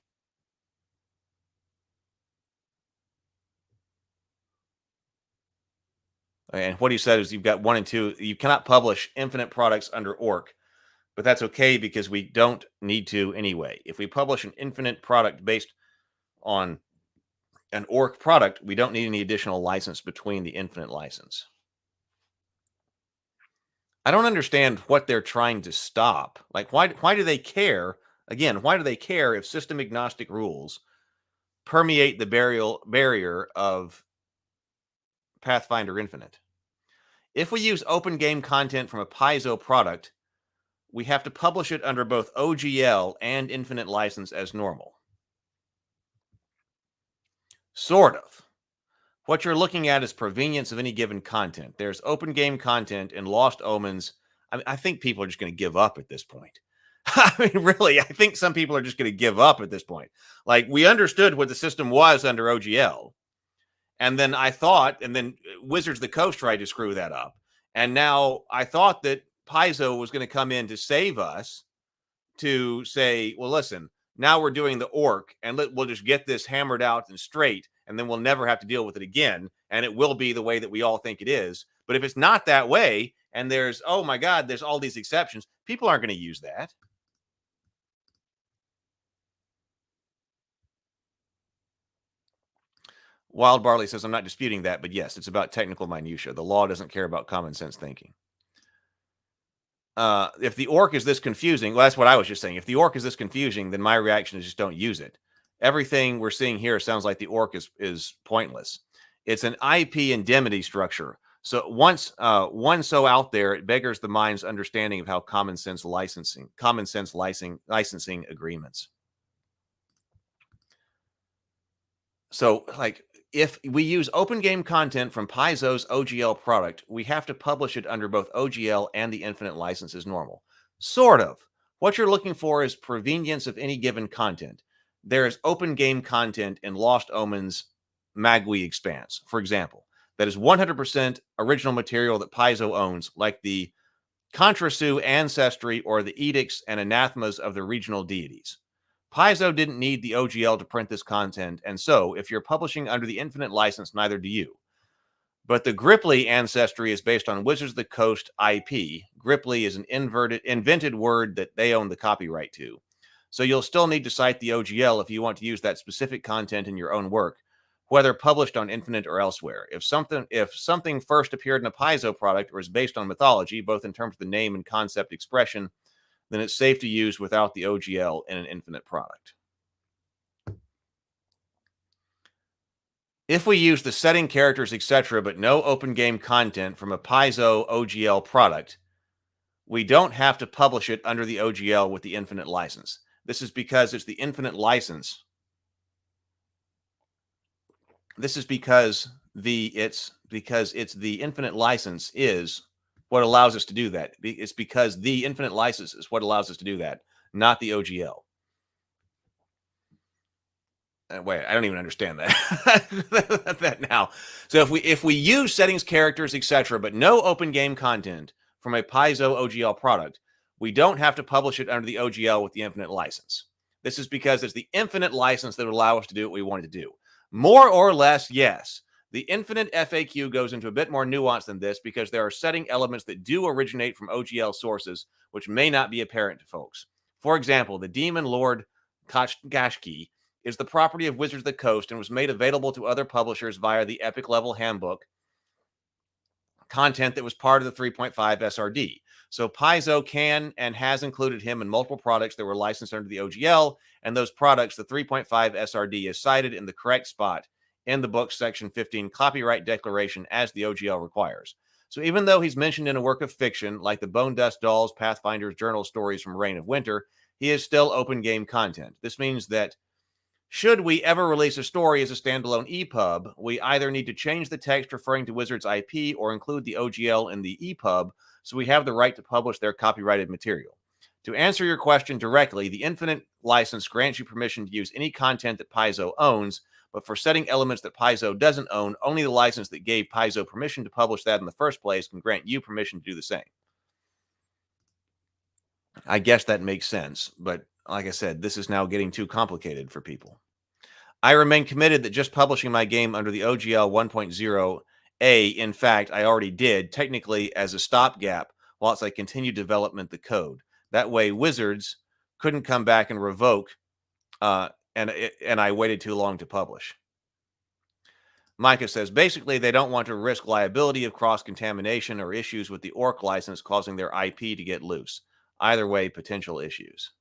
And what he said is you've got 1 and 2. You cannot publish infinite products under ORC, but that's okay because we don't need to anyway. If we publish an infinite product based on an ORC product, we don't need any additional license between the infinite license. I don't understand what they're trying to stop. Like, why do they care? Again, why do they care if system agnostic rules permeate the barrier of Pathfinder Infinite? If we use open game content from a Paizo product, we have to publish it under both OGL and Infinite license as normal. Sort of. What you're looking at is provenience of any given content. There's open game content and Lost Omens. I think people are just going to give up at this point. I mean, really, I think some people are just going to give up at this point. Like, we understood what the system was under OGL. And then Wizards of the Coast tried to screw that up. And now I thought that Paizo was going to come in to save us, to say, well, listen, now we're doing the ORC, and we'll just get this hammered out and straight, and then we'll never have to deal with it again, and it will be the way that we all think it is. But if it's not that way, and there's, oh my God, there's all these exceptions, people aren't going to use that. Wild Barley says, I'm not disputing that, but yes, it's about technical minutia. The law doesn't care about common sense thinking. If the ORC is this confusing, well, that's what I was just saying. If the ORC is this confusing, then my reaction is just don't use it. Everything we're seeing here sounds like the ORC is pointless. It's an IP indemnity structure. So once so out there, it beggars the mind's understanding of how common sense licensing agreements. So, like, if we use open game content from Paizo's OGL product, we have to publish it under both OGL and the infinite license as normal. Sort of. What you're looking for is provenience of any given content. There is open game content in Lost Omens Magui Expanse, for example, that is 100% original material that Paizo owns, like the Contrasu ancestry or the edicts and anathemas of the regional deities. Paizo didn't need the OGL to print this content, and so, if you're publishing under the infinite license, neither do you. But the Gripply ancestry is based on Wizards of the Coast IP. Gripply is an invented word that they own the copyright to. So you'll still need to cite the OGL if you want to use that specific content in your own work, whether published on Infinite or elsewhere. If something first appeared in a Paizo product or is based on mythology, both in terms of the name and concept expression, then it's safe to use without the OGL in an Infinite product. If we use the setting, characters, etc., but no open game content from a Paizo OGL product, we don't have to publish it under the OGL with the Infinite license. This is because it's the Infinite license. This is because it's the Infinite license is what allows us to do that. It's because the infinite license is what allows us to do that, not the OGL. Wait, I don't even understand that. that now. So if we use settings, characters, etc., but no open game content from a Paizo OGL product, we don't have to publish it under the OGL with the infinite license. This is because it's the infinite license that would allow us to do what we wanted to do. More or less, yes. The infinite FAQ goes into a bit more nuance than this because there are setting elements that do originate from OGL sources, which may not be apparent to folks. For example, the Demon Lord Gashki is the property of Wizards of the Coast and was made available to other publishers via the Epic Level Handbook content that was part of the 3.5 SRD. So Paizo can and has included him in multiple products that were licensed under the OGL, and those products, the 3.5 SRD, is cited in the correct spot in the book section 15 copyright declaration as the OGL requires. So even though he's mentioned in a work of fiction like the Bone Dust Dolls, Pathfinder's Journal Stories from Reign of Winter, he is still open game content. This means that should we ever release a story as a standalone EPUB, we either need to change the text referring to Wizards IP or include the OGL in the EPUB so we have the right to publish their copyrighted material. To answer your question directly, the Infinite license grants you permission to use any content that Paizo owns, but for setting elements that Paizo doesn't own, only the license that gave Paizo permission to publish that in the first place can grant you permission to do the same. I guess that makes sense, but like I said, this is now getting too complicated for people. I remain committed that just publishing my game under the OGL 1.0A, in fact, I already did, technically as a stopgap, whilst I continue development the code. That way, Wizards couldn't come back and revoke, and I waited too long to publish. Micah says, basically, they don't want to risk liability of cross-contamination or issues with the ORC license causing their IP to get loose. Either way, potential issues.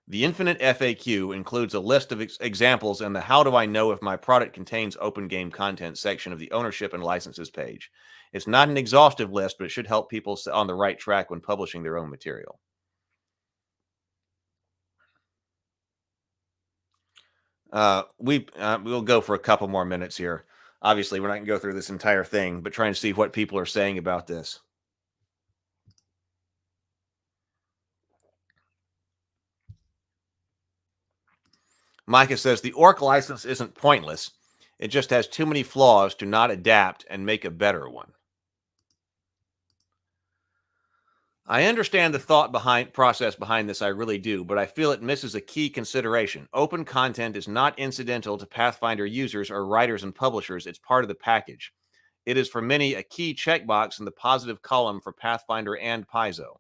The Infinite FAQ includes a list of examples in the How Do I Know If My Product Contains Open Game Content section of the Ownership and Licenses page. It's not an exhaustive list, but it should help people on the right track when publishing their own material. We'll go for a couple more minutes here. Obviously, we're not going to go through this entire thing, but trying to see what people are saying about this. Micah says the ORC license isn't pointless. It just has too many flaws to not adapt and make a better one. I understand the thought process behind this, I really do, but I feel it misses a key consideration. Open content is not incidental to Pathfinder users or writers and publishers. It's part of the package. It is for many a key checkbox in the positive column for Pathfinder and Paizo.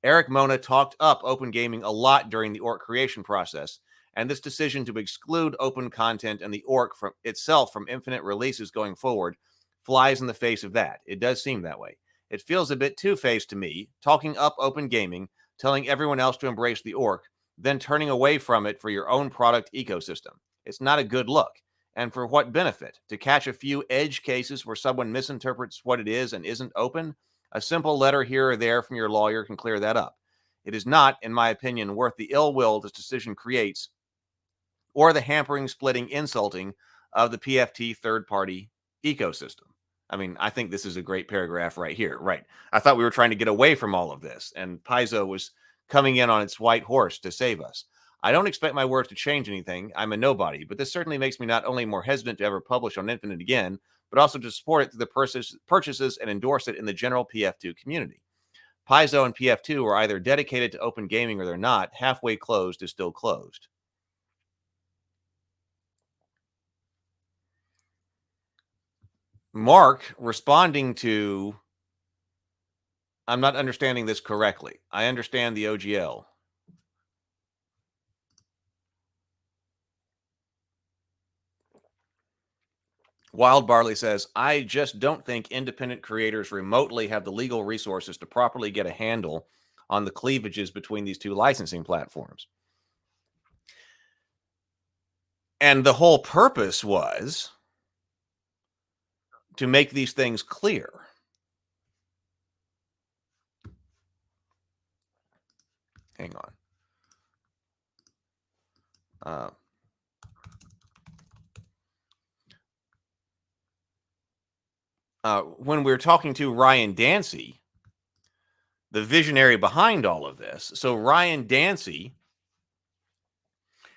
Eric Mona talked up open gaming a lot during the ORC creation process, and this decision to exclude open content and the ORC from itself from infinite releases going forward flies in the face of that. It does seem that way. It feels a bit two-faced to me, talking up open gaming, telling everyone else to embrace the ORC, then turning away from it for your own product ecosystem. It's not a good look. And for what benefit? To catch a few edge cases where someone misinterprets what it is and isn't open? A simple letter here or there from your lawyer can clear that up. It is not, in my opinion, worth the ill will this decision creates or the hampering, splitting, insulting of the PFT third-party ecosystem. I mean, I think this is a great paragraph right here. Right. I thought we were trying to get away from all of this, and Paizo was coming in on its white horse to save us. I don't expect my words to change anything. I'm a nobody, but this certainly makes me not only more hesitant to ever publish on Infinite again, but also to support it through the purchases and endorse it in the general PF2 community. Paizo and PF2 are either dedicated to open gaming or they're not. Halfway closed is still closed. Mark responding to, I'm not understanding this correctly. I understand the OGL. Wild Barley says, I just don't think independent creators remotely have the legal resources to properly get a handle on the cleavages between these two licensing platforms. And the whole purpose was to make these things clear. Hang on. When we were talking to Ryan Dancy, the visionary behind all of this, so Ryan Dancy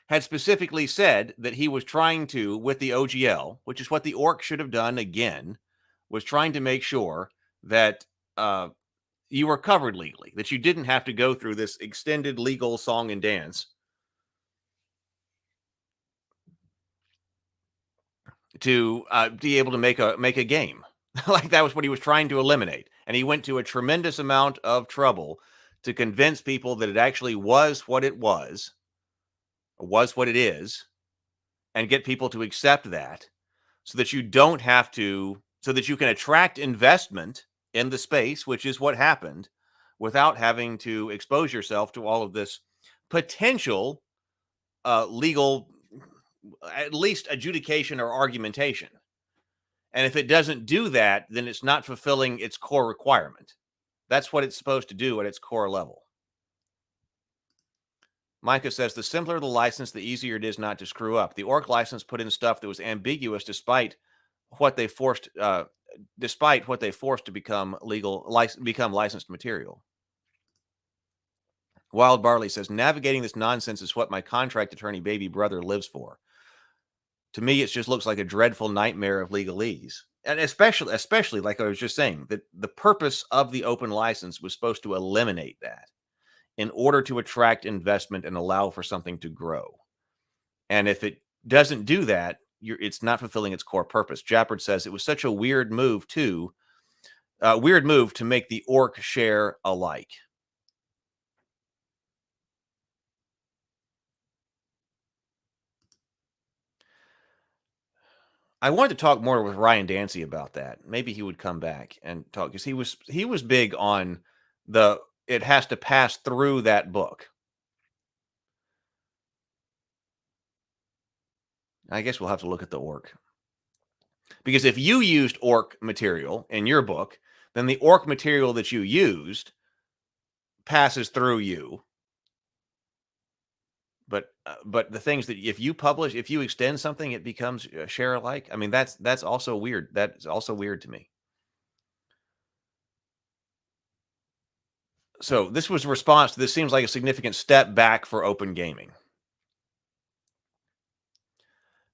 had specifically said that he was trying to, with the OGL, which is what the ORC should have done again, was trying to make sure that you were covered legally, that you didn't have to go through this extended legal song and dance to be able to make a game. Like that was what he was trying to eliminate. And he went to a tremendous amount of trouble to convince people that it actually was what it was what it is, and get people to accept that so that you don't have to, so that you can attract investment in the space, which is what happened, without having to expose yourself to all of this potential legal, at least adjudication or argumentation. And if it doesn't do that, then it's not fulfilling its core requirement. That's what it's supposed to do at its core level. Micah says, the simpler the license, the easier it is not to screw up. The ORC license put in stuff that was ambiguous despite what they forced to become become licensed material. Wild Barley says, navigating this nonsense is what my contract attorney baby brother lives for. To me, it just looks like a dreadful nightmare of legalese. And especially like I was just saying, that the purpose of the open license was supposed to eliminate that in order to attract investment and allow for something to grow. And if it doesn't do that, it's not fulfilling its core purpose. Jappard says it was such a weird move to make the ORC share alike. I wanted to talk more with Ryan Dancy about that. Maybe he would come back and talk, because he was big on it has to pass through that book. I guess we'll have to look at the ORC. Because if you used ORC material in your book, then the ORC material that you used passes through you but the things that if you extend something, it becomes share alike. I mean, that's also weird. That's also weird to me. So this was a response to this seems like a significant step back for open gaming.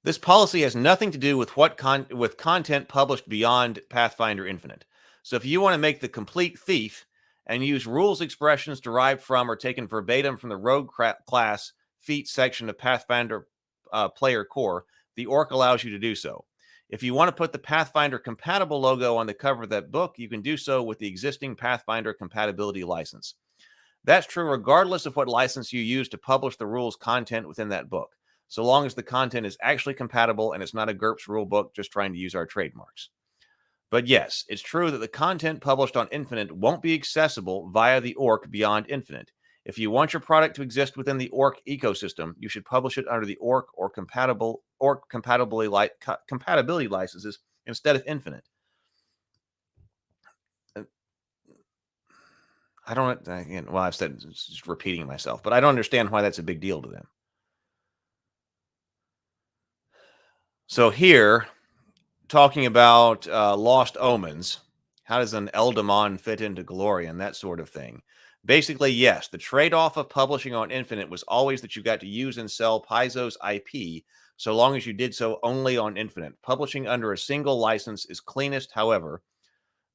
This policy has nothing to do with with content published beyond Pathfinder Infinite. So if you want to make the complete thief and use rules expressions derived from or taken verbatim from the rogue class feat section of Pathfinder player core, the orc allows you to do so. If you want to put the Pathfinder compatible logo on the cover of that book, you can do so with the existing Pathfinder compatibility license. That's true regardless of what license you use to publish the rules content within that book, so long as the content is actually compatible and it's not a GURPS rule book just trying to use our trademarks. But yes, it's true that the content published on Infinite won't be accessible via the ORC beyond Infinite. If you want your product to exist within the ORC ecosystem, you should publish it under the ORC or compatibility licenses instead of Infinite. I don't, again, well, I've said, just repeating myself, but I don't understand why that's a big deal to them. So here, talking about Lost Omens, how does an Eldamon fit into Glorian, that sort of thing. Basically, yes, the trade-off of publishing on Infinite was always that you got to use and sell Paizo's IP, so long as you did so only on Infinite. Publishing under a single license is cleanest, however,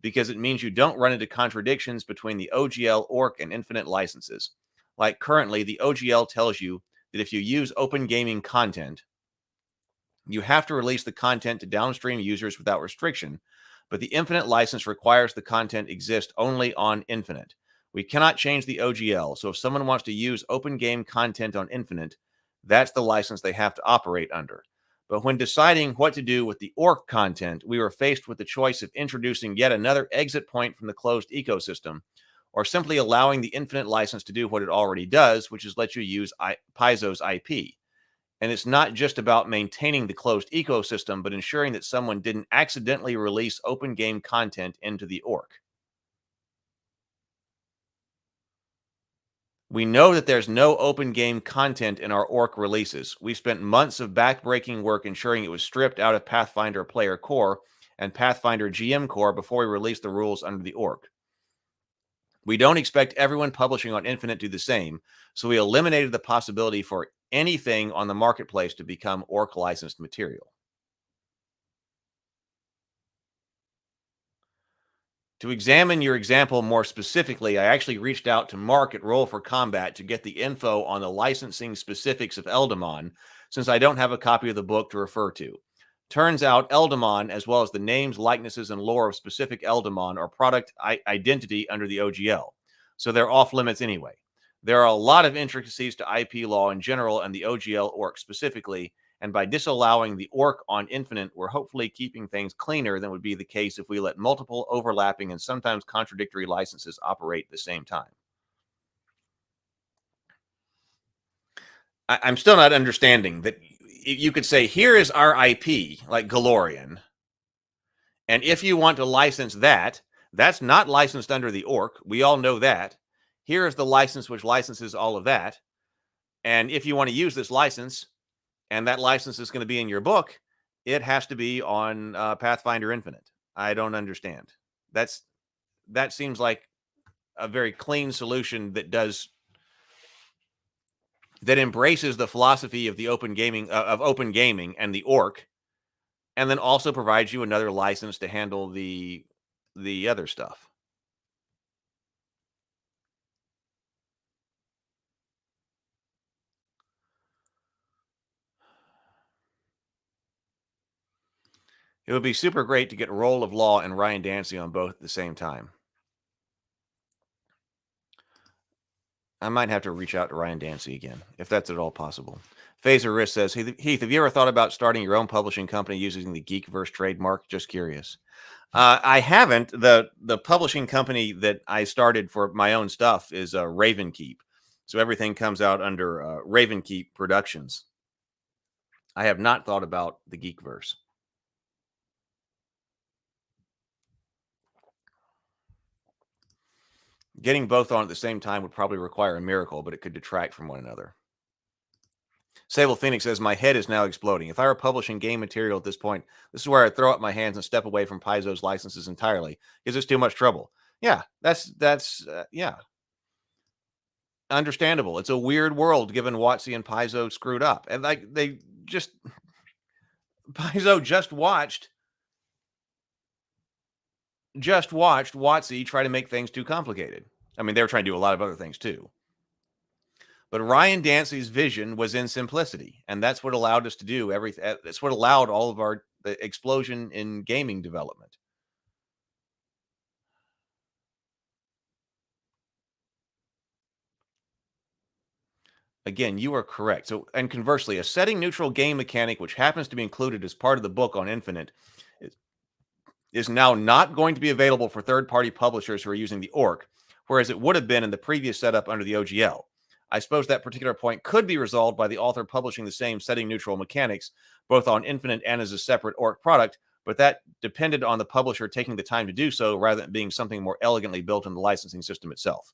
because it means you don't run into contradictions between the OGL, ORC, and Infinite licenses. Like currently, the OGL tells you that if you use open gaming content, you have to release the content to downstream users without restriction, but the Infinite license requires the content exist only on Infinite. We cannot change the OGL, so if someone wants to use open game content on Infinite, that's the license they have to operate under. But when deciding what to do with the ORC content, we were faced with the choice of introducing yet another exit point from the closed ecosystem, or simply allowing the Infinite license to do what it already does, which is let you use Paizo's IP. And it's not just about maintaining the closed ecosystem, but ensuring that someone didn't accidentally release open game content into the ORC. We know that there's no open game content in our ORC releases. We spent months of backbreaking work ensuring it was stripped out of Pathfinder Player Core and Pathfinder GM Core before we released the rules under the ORC. We don't expect everyone publishing on Infinite to do the same, so we eliminated the possibility for anything on the marketplace to become ORC licensed material. To examine your example more specifically, I actually reached out to Mark at Roll for Combat to get the info on the licensing specifics of Eldamon, since I don't have a copy of the book to refer to. Turns out Eldamon, as well as the names, likenesses, and lore of specific Eldamon, are product identity under the OGL, so they're off limits anyway. There are a lot of intricacies to IP law in general and the OGL ORC specifically, and by disallowing the ORC on Infinite, we're hopefully keeping things cleaner than would be the case if we let multiple overlapping and sometimes contradictory licenses operate at the same time. I'm still not understanding that you could say, here is our IP, like Galorian, and if you want to license that, that's not licensed under the ORC. We all know that. Here is the license which licenses all of that. And if you want to use this license, and that license is going to be in your book, it has to be on Pathfinder Infinite. I don't understand. That seems like a very clean solution that embraces the philosophy of the open gaming and the ORC, and then also provides you another license to handle the other stuff. It would be super great to get Roll of Law and Ryan Dancy on both at the same time. I might have to reach out to Ryan Dancy again, if that's at all possible. Phaser Risk says, Heath, have you ever thought about starting your own publishing company using the Geekverse trademark? Just curious. I haven't. The publishing company that I started for my own stuff is Ravenkeep. So everything comes out under Ravenkeep Productions. I have not thought about the Geekverse. Getting both on at the same time would probably require a miracle, but it could detract from one another. Sable Phoenix says, my head is now exploding. If I were publishing game material at this point, this is where I'd throw up my hands and step away from Paizo's licenses entirely because it's too much trouble. Yeah, that's yeah, understandable. It's a weird world given WotC and Paizo screwed up. And like they just Paizo just watched WotC try to make things too complicated. I mean, they were trying to do a lot of other things too. But Ryan Dancy's vision was in simplicity, and that's what allowed us to do everything. That's what allowed all of the explosion in gaming development. Again, you are correct. So, and conversely, a setting neutral game mechanic, which happens to be included as part of the book on Infinite, is now not going to be available for third-party publishers who are using the ORC, whereas it would have been in the previous setup under the OGL. I suppose that particular point could be resolved by the author publishing the same setting-neutral mechanics, both on Infinite and as a separate ORC product, but that depended on the publisher taking the time to do so rather than being something more elegantly built in the licensing system itself.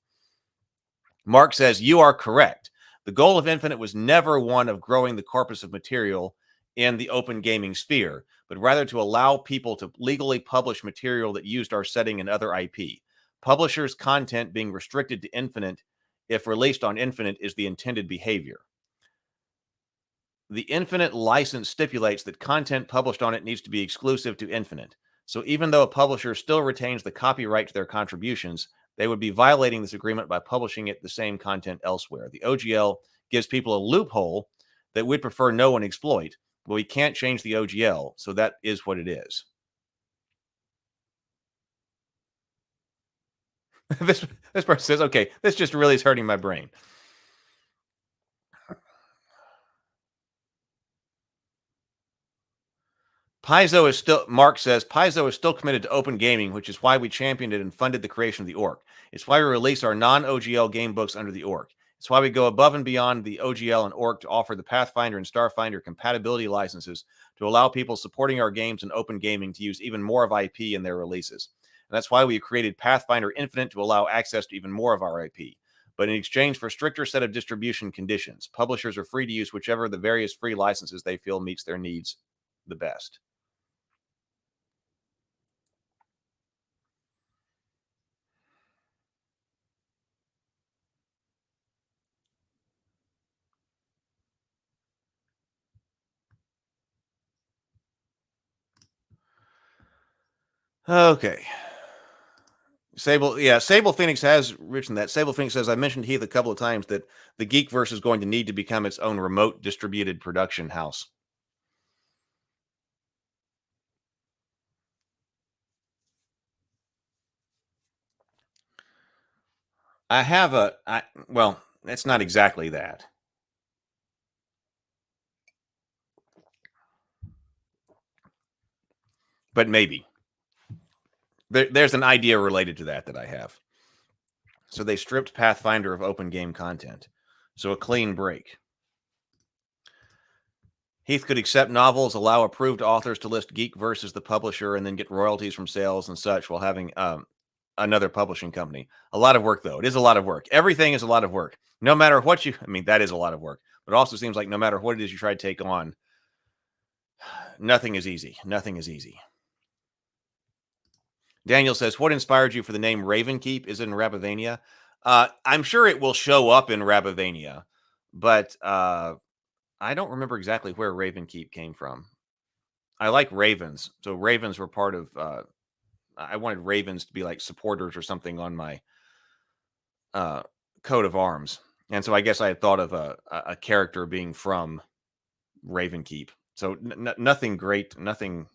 Mark says, you are correct. The goal of Infinite was never one of growing the corpus of material in the open gaming sphere, but rather to allow people to legally publish material that used our setting and other IP. Publishers' content being restricted to Infinite, if released on Infinite, is the intended behavior. The Infinite license stipulates that content published on it needs to be exclusive to Infinite. So even though a publisher still retains the copyright to their contributions, they would be violating this agreement by publishing the same content elsewhere. The OGL gives people a loophole that we'd prefer no one exploit, but we can't change the OGL, so that is what it is. This person says, okay, this just really is hurting my brain. Paizo is still, Mark says, Paizo is still committed to open gaming, which is why we championed it and funded the creation of the ORC. It's why we release our non-OGL game books under the ORC. It's why we go above and beyond the OGL and ORC to offer the Pathfinder and Starfinder compatibility licenses to allow people supporting our games in open gaming to use even more of IP in their releases. And that's why we created Pathfinder Infinite to allow access to even more of our IP. But in exchange for a stricter set of distribution conditions, publishers are free to use whichever of the various free licenses they feel meets their needs the best. Okay. Sable Phoenix has written that. Sable Phoenix says, I mentioned Heath a couple of times that the Geekverse is going to need to become its own remote distributed production house. Well, it's not exactly that. But maybe. There's an idea related to that I have. So they stripped Pathfinder of open game content. So a clean break. Heath could accept novels, allow approved authors to list Geekverse as the publisher, and then get royalties from sales and such while having another publishing company. A lot of work, though. It is a lot of work. Everything is a lot of work. No matter what that is a lot of work. But it also seems like no matter what it is you try to take on, nothing is easy. Nothing is easy. Daniel says, what inspired you for the name Ravenkeep? Is it in Rabavania? I'm sure it will show up in Rabavania, but I don't remember exactly where Ravenkeep came from. I like ravens. So ravens were part of, I wanted ravens to be like supporters or something on my coat of arms. And so I guess I had thought of a character being from Ravenkeep. So nothing great, nothing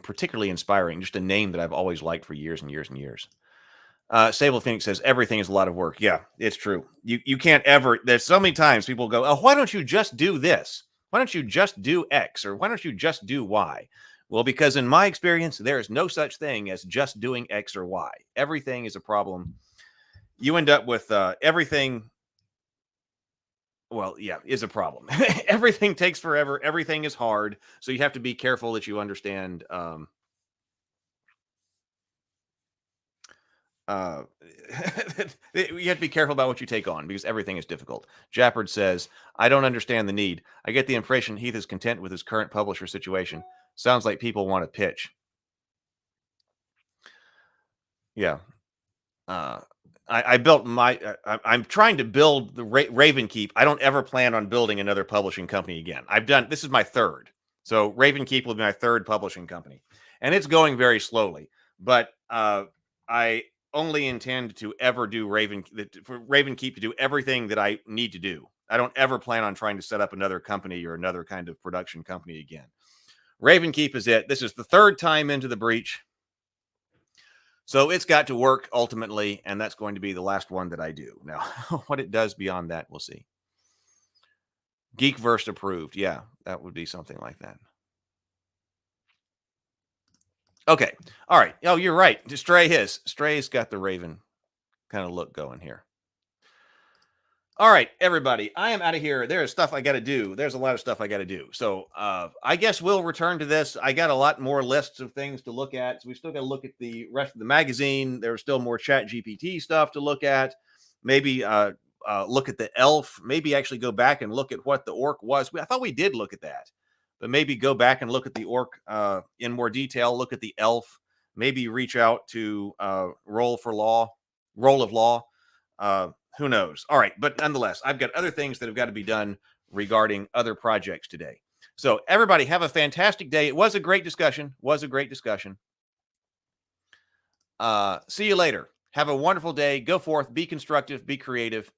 particularly inspiring, just a name that I've always liked for years and years and years. Sable Phoenix says, everything is a lot of work. Yeah, it's true. You can't ever, there's so many times people go, oh, why don't you just do this? Why don't you just do X? Or why don't you just do Y? Well, because in my experience, there is no such thing as just doing X or Y. Everything is a problem. You end up with everything. Well, yeah, is a problem. Everything takes forever. Everything is hard. So you have to be careful that you understand You have to be careful about what you take on because everything is difficult. Jappard says, I don't understand the need. I get the impression Heath is content with his current publisher situation. Sounds like people want to pitch. Yeah. I built my, I'm trying to build the Ravenkeep. I don't ever plan on building another publishing company again. This is my third. So Ravenkeep will be my third publishing company. And it's going very slowly. But I only intend to ever do for Ravenkeep to do everything that I need to do. I don't ever plan on trying to set up another company or another kind of production company again. Ravenkeep is it. This is the third time into the breach. So it's got to work ultimately, and that's going to be the last one that I do. Now, what it does beyond that, we'll see. Geekverse approved. Yeah, that would be something like that. Okay. All right. Oh, you're right. Stray's got the Raven kind of look going here. All right, everybody. I am out of here. There's stuff I got to do. There's a lot of stuff I got to do. So I guess we'll return to this. I got a lot more lists of things to look at. So we still got to look at the rest of the magazine. There's still more Chat GPT stuff to look at. Maybe look at the ELF. Maybe actually go back and look at what the ORC was. I thought we did look at that. But maybe go back and look at the ORC in more detail. Look at the ELF. Maybe reach out to Roll of Law. Who knows? All right. But nonetheless, I've got other things that have got to be done regarding other projects today. So everybody have a fantastic day. It was a great discussion. See you later. Have a wonderful day. Go forth. Be constructive. Be creative.